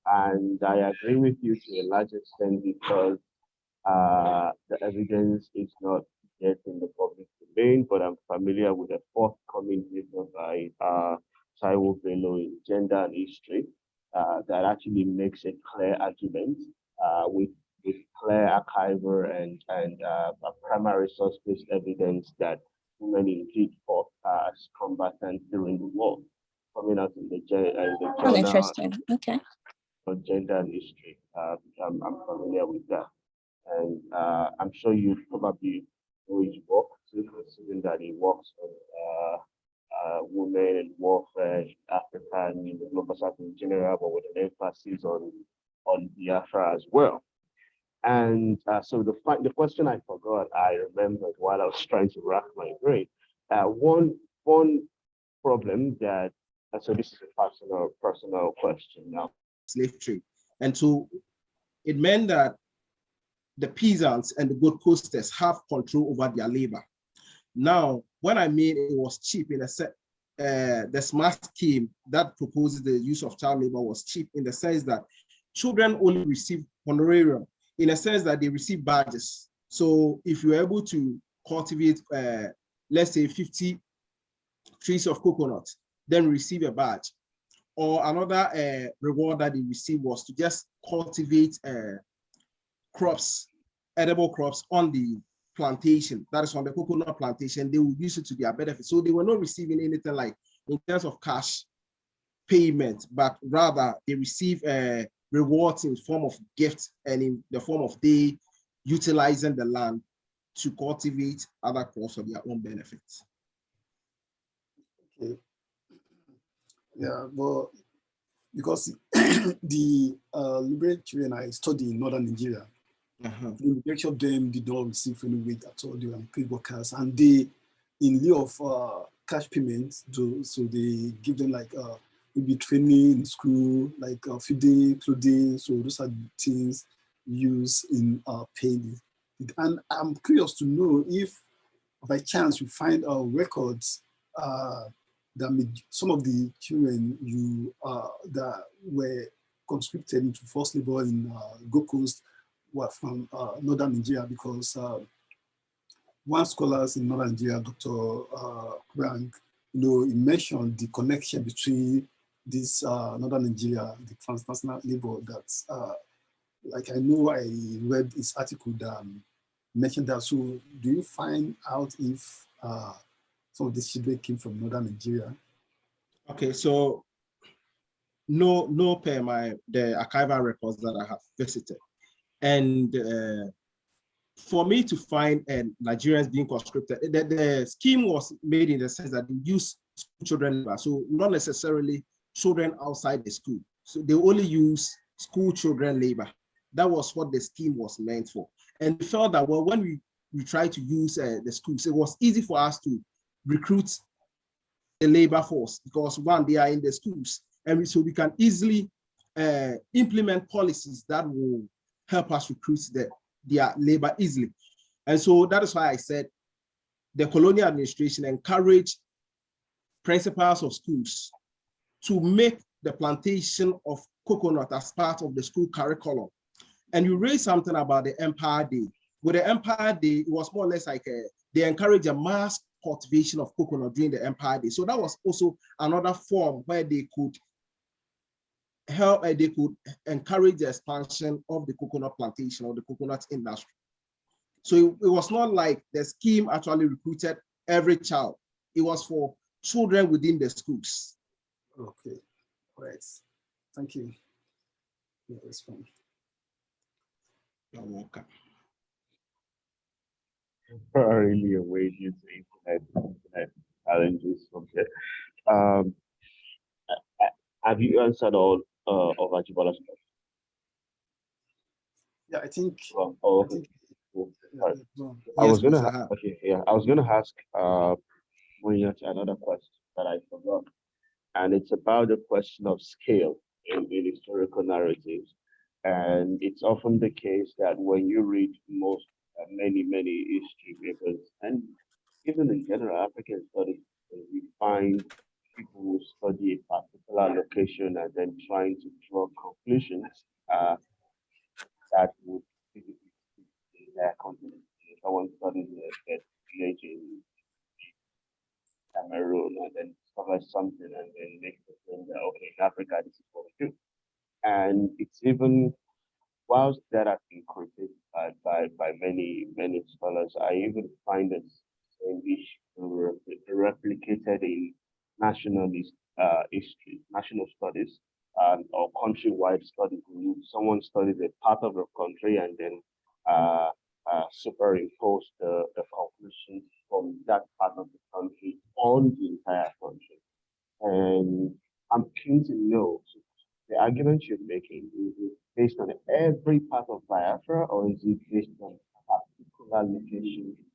And I agree with you to a large extent, because the evidence is not yet in the public domain, but I'm familiar with a forthcoming paper by Taiwo Bello in Gender and History that actually makes a clear argument with clear archival and primary source-based evidence that women indeed fought as combatants during the war, coming out in the Oh, journal interesting. Okay. on gender and history. I'm familiar with that. And I'm sure you probably know his work too, considering that he works on women and warfare in Africa and in the global south in general, but with an emphasis on Biafra as well. And so the question I forgot, I remembered while I was trying to rack my brain. One problem that, so this is a personal question now. Slave trade. And so it meant that the peasants and the Gold Coasters have control over their labor. Now, when I mean it was cheap in a set, the SMART scheme that proposes the use of child labor was cheap in the sense that children only receive honorarium, in a sense that they receive badges. So if you're able to cultivate, let's say 50 trees of coconut, then receive a badge. Or another reward that they received was to just cultivate crops, edible crops on the plantation, that is on the coconut plantation. They would use it to their benefit. So they were not receiving anything like in terms of cash payment, but rather they receive rewards in the form of gifts and in the form of they utilizing the land to cultivate other crops for their own benefits. Okay. Yeah, well, because the liberation I studied in northern Nigeria, the majority of them did not receive any wage at all. They were paid workers, and they, in lieu of cash payments, so they give them like maybe training in school, like feeding, clothing. So those are things used in paying. And I'm curious to know if, by chance, you find records that some of the children that were conscripted into forced labor in Gold Coast were from northern Nigeria, because one scholar in northern Nigeria, Dr. Frank, he mentioned the connection between this northern Nigeria, the transnational labor. That's like, I know I read this article that mentioned that. So do you find out if some of these children came from northern Nigeria? Okay, so no per the archival records that I have visited. And for me to find Nigerians being conscripted, the scheme was made in the sense that they use children labor, so not necessarily children outside the school. So they only use school children labor. That was what the scheme was meant for. And we felt that, well, when we tried to use the schools, it was easy for us to recruit the labor force, because one, they are in the schools, and so we can easily implement policies that will help us recruit their labor easily. And so that is why I said the colonial administration encouraged principals of schools to make the plantation of coconut as part of the school curriculum. And you raised something about the Empire Day. With the Empire Day, it was more or less like they encourage a mass cultivation of coconut during the Empire Day. So that was also another form where they could help, they could encourage the expansion of the coconut plantation or the coconut industry. So it was not like the scheme actually recruited every child. It was for children within the schools. Okay, all right. Thank you. That's fine. You're welcome. Really away due to internet challenges from here. Have you answered all of Ajibola's questions? Yeah, I think. Well, I think I was gonna ask Munyat another question that I forgot, and it's about the question of scale in historical narratives. And it's often the case that when you read many history papers, and even in general African studies, you find people who study a particular location and then trying to draw conclusions that would their continent. someone studies a village in Cameroon and then discovers something and then makes the claim that, okay, in Africa, this is what we do. And it's even, whilst that has been critiqued by many scholars, I even find the same issue replicated in nationalist history, national studies, or countrywide studies. Someone studies a part of the country and then superimpose the conclusions from that part of the country on the entire country. And I'm keen to know the argument you're making, is it based on every part of Biafra or is it based on particular locations of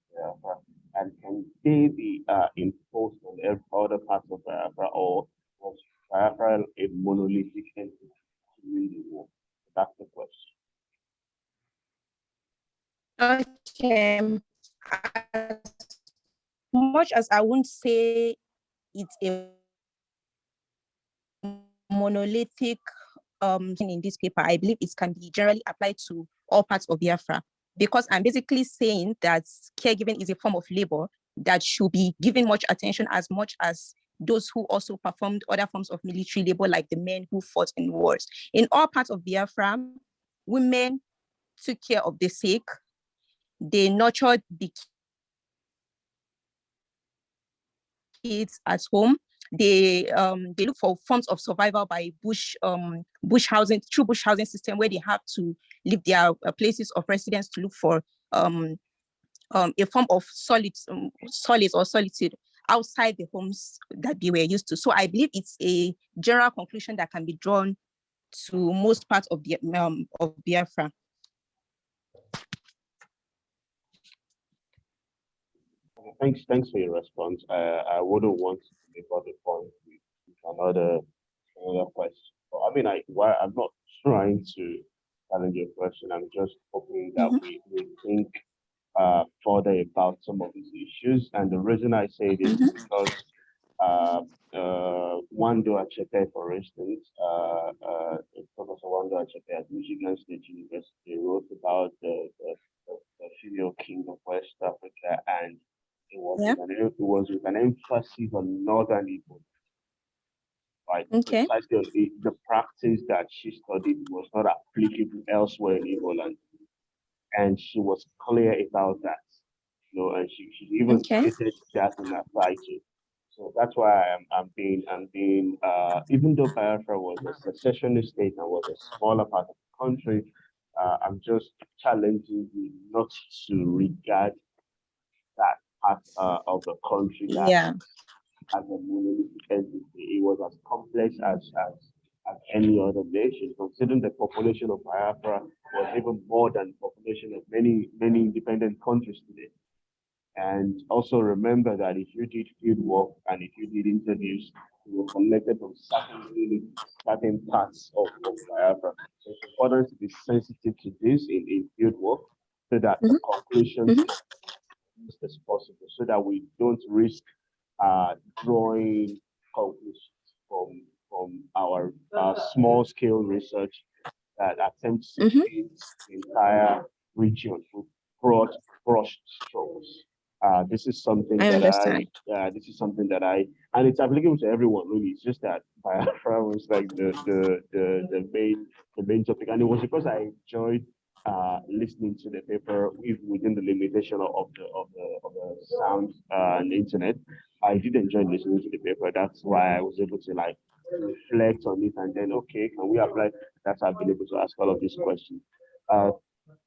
Biafra? And can they be imposed on every other parts of Biafra, or was Biafra a monolithic entity during the war? That's the question. Okay. As much as I wouldn't say it's a monolithic in this paper, I believe it can be generally applied to all parts of Biafra, because I'm basically saying that caregiving is a form of labor that should be given much attention as much as those who also performed other forms of military labor, like the men who fought in wars. In all parts of Biafra, women took care of the sick, they nurtured the kids at home. They look for forms of survival by bush housing, through bush housing system, where they have to leave their places of residence to look for a form of solace or solitude outside the homes that they were used to. So I believe it's a general conclusion that can be drawn to most parts of the of Biafra. Thanks for your response. I wouldn't want to debate the point with another question. I mean, I'm not trying to challenge your question. I'm just hoping that we think further about some of these issues. And the reason I say this is because Wando Achepe, for instance, Professor Wando Achepe at Michigan State University wrote about the female king of West Africa, and it was with an emphasis on Northern Igbo. Right? Okay. Precisely the practice that she studied was not applicable elsewhere in Igbo land. And she was clear about that. You know, and she even stated that in her title. So that's why I'm being even though Biafra was a secessionist state and was a smaller part of the country, I'm just challenging you not to regard that part of the country that as a monolithic entity. It was as complex as any other nation, considering the population of Biafra was even more than the population of many independent countries today. And also remember that if you did field work and if you did interviews, you were collected from certain parts of Biafra. So it's important to be sensitive to this in field work so that the conclusions as possible, so that we don't risk drawing conclusions from our small scale research that attempts to paint the entire region with broad brush strokes. This is something and it's applicable to everyone really. It's just that Biafra was like the main topic, and it was because I enjoyed listening to the paper within the limitation of the sound and the internet. I did enjoy listening to the paper. That's why I was able to like reflect on it and then can we apply? That's how I've been able to ask all of these questions.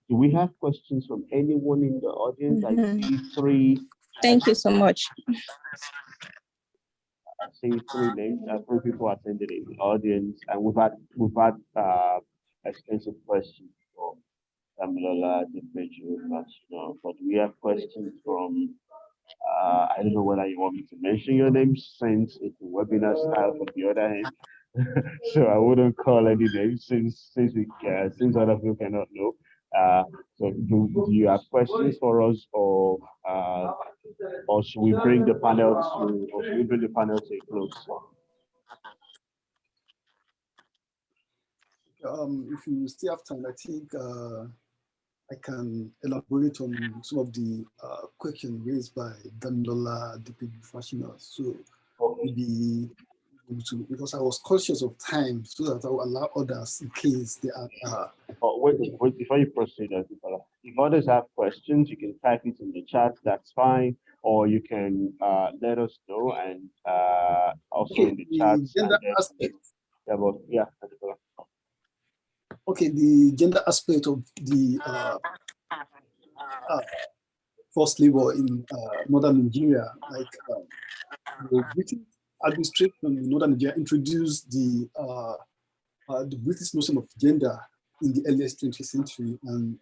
Do we have questions from anyone in the audience? I see three. Thank you so much. I see three names. Three people attended in the audience, and we've had extensive questions from Damilola, but we have questions from. I don't know whether you want me to mention your name since it's a webinar style from the other hand. So I wouldn't call any names since other people cannot know. So do you have questions for us, or should we bring the panel to a close? If you still have time, I think I can elaborate on some of the questions raised by Damilola, DP professionals. So maybe because I was conscious of time, so that I will allow others in case they are. Wait, before you proceed, if others have questions, you can type it in the chat, that's fine, or you can let us know and also Okay, in the chat. the gender aspect. Yeah, but yeah, Adekola. Okay, the gender aspect of the forced labor in northern Nigeria, like the British administration in northern Nigeria introduced the British notion of gender in the earliest 20th century, and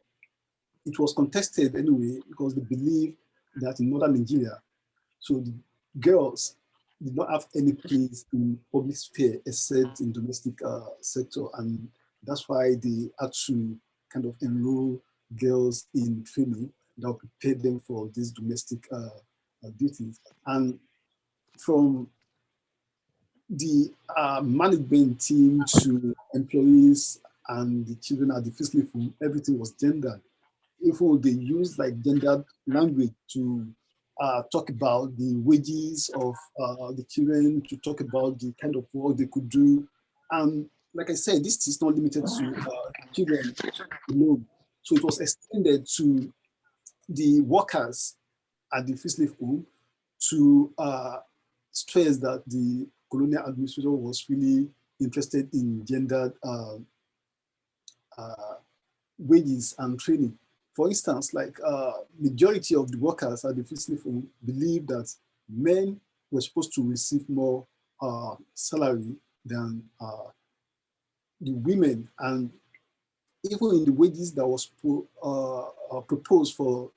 it was contested anyway because they believed that in northern Nigeria, so the girls did not have any place in public sphere except in domestic sector, and that's why they had to kind of enroll girls in training that would prepare them for these domestic duties. And from the management team to employees and the children at the first level, everything was gendered. Even they used like gendered language to talk about the wages of the children, to talk about the kind of work they could do. And like I said, this is not limited to children alone. So it was extended to the workers at the first home to stress that the colonial administration was really interested in gendered wages and training. For instance, like majority of the workers at the first home believed that men were supposed to receive more salary than the women, and even in the wages that was proposed for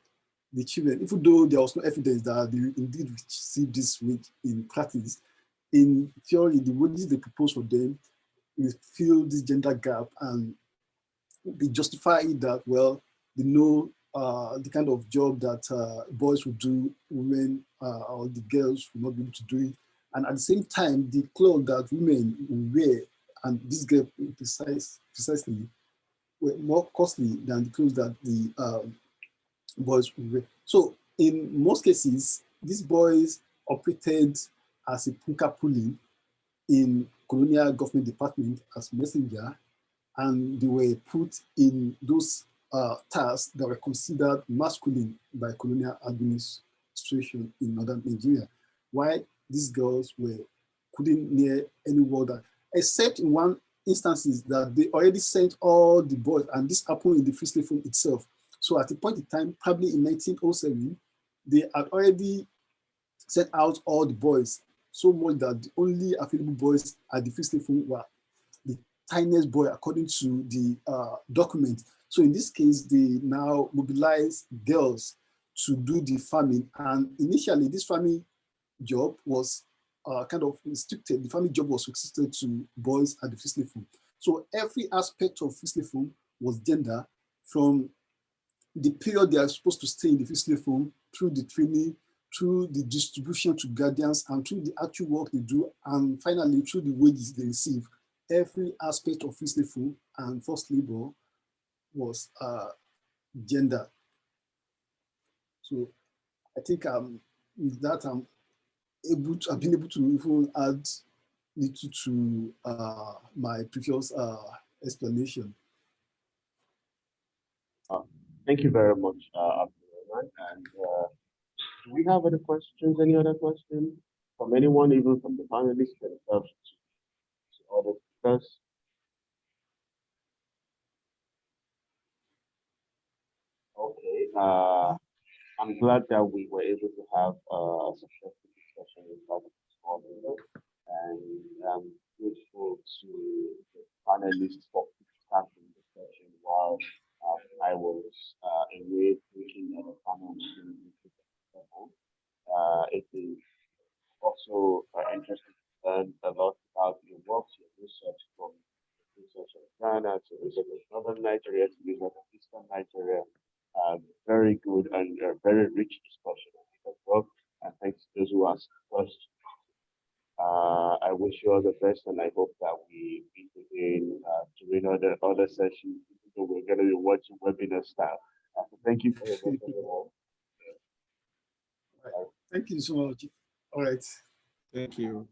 the children, even though there was no evidence that they indeed received this wage in practice, in theory, the wages they proposed for them will fill this gender gap, and they justify it that, well, they know the kind of job that boys would do, women or the girls will not be able to do it. And at the same time, the clothes that women will wear, and this girl precisely, were more costly than the clothes that the boys will wear. So in most cases, these boys operated as a punka pulling in colonial government department as messenger, and they were put in those tasks that were considered masculine by colonial administration in northern Nigeria. Why these girls couldn't near any water, except in one instances that they already sent all the boys, and this happened in the free slave home itself. So at a point in time, probably in 1907, they had already sent out all the boys, so much that the only available boys at the free slave home were the tiniest boy according to the document. So in this case, they now mobilize girls to do the farming. And initially, this farming job was kind of restricted. The farming job was restricted to boys at the free slave home. So every aspect of free slave home was gender, from the period they are supposed to stay in the free slave home, through the training, through the distribution to guardians, and through the actual work they do, and finally through the wages they receive. Every aspect of free slave home and forced labor was gender. So I think with that I've been able to even add little to my previous explanation. Thank you very much, Abdulrahman. And do we have other questions? Any other questions from anyone, even from the panelists themselves to other speakers? Okay. I'm glad that we were able to have a successful discussion with this morning, and I'm grateful to the panelists for starting the session while I was away thinking of a panel meeting. It is also interesting to learn a lot about your work, your research, from research of Ghana to research of Northern Nigeria to research of Eastern Nigeria. Very good and very rich discussion as well. And thanks to those who asked questions. I wish you all the best, and I hope that we meet again during other sessions. We're going to be watching webinar style. Thank you for your work, everyone. Thank you so much. All right. Thank you.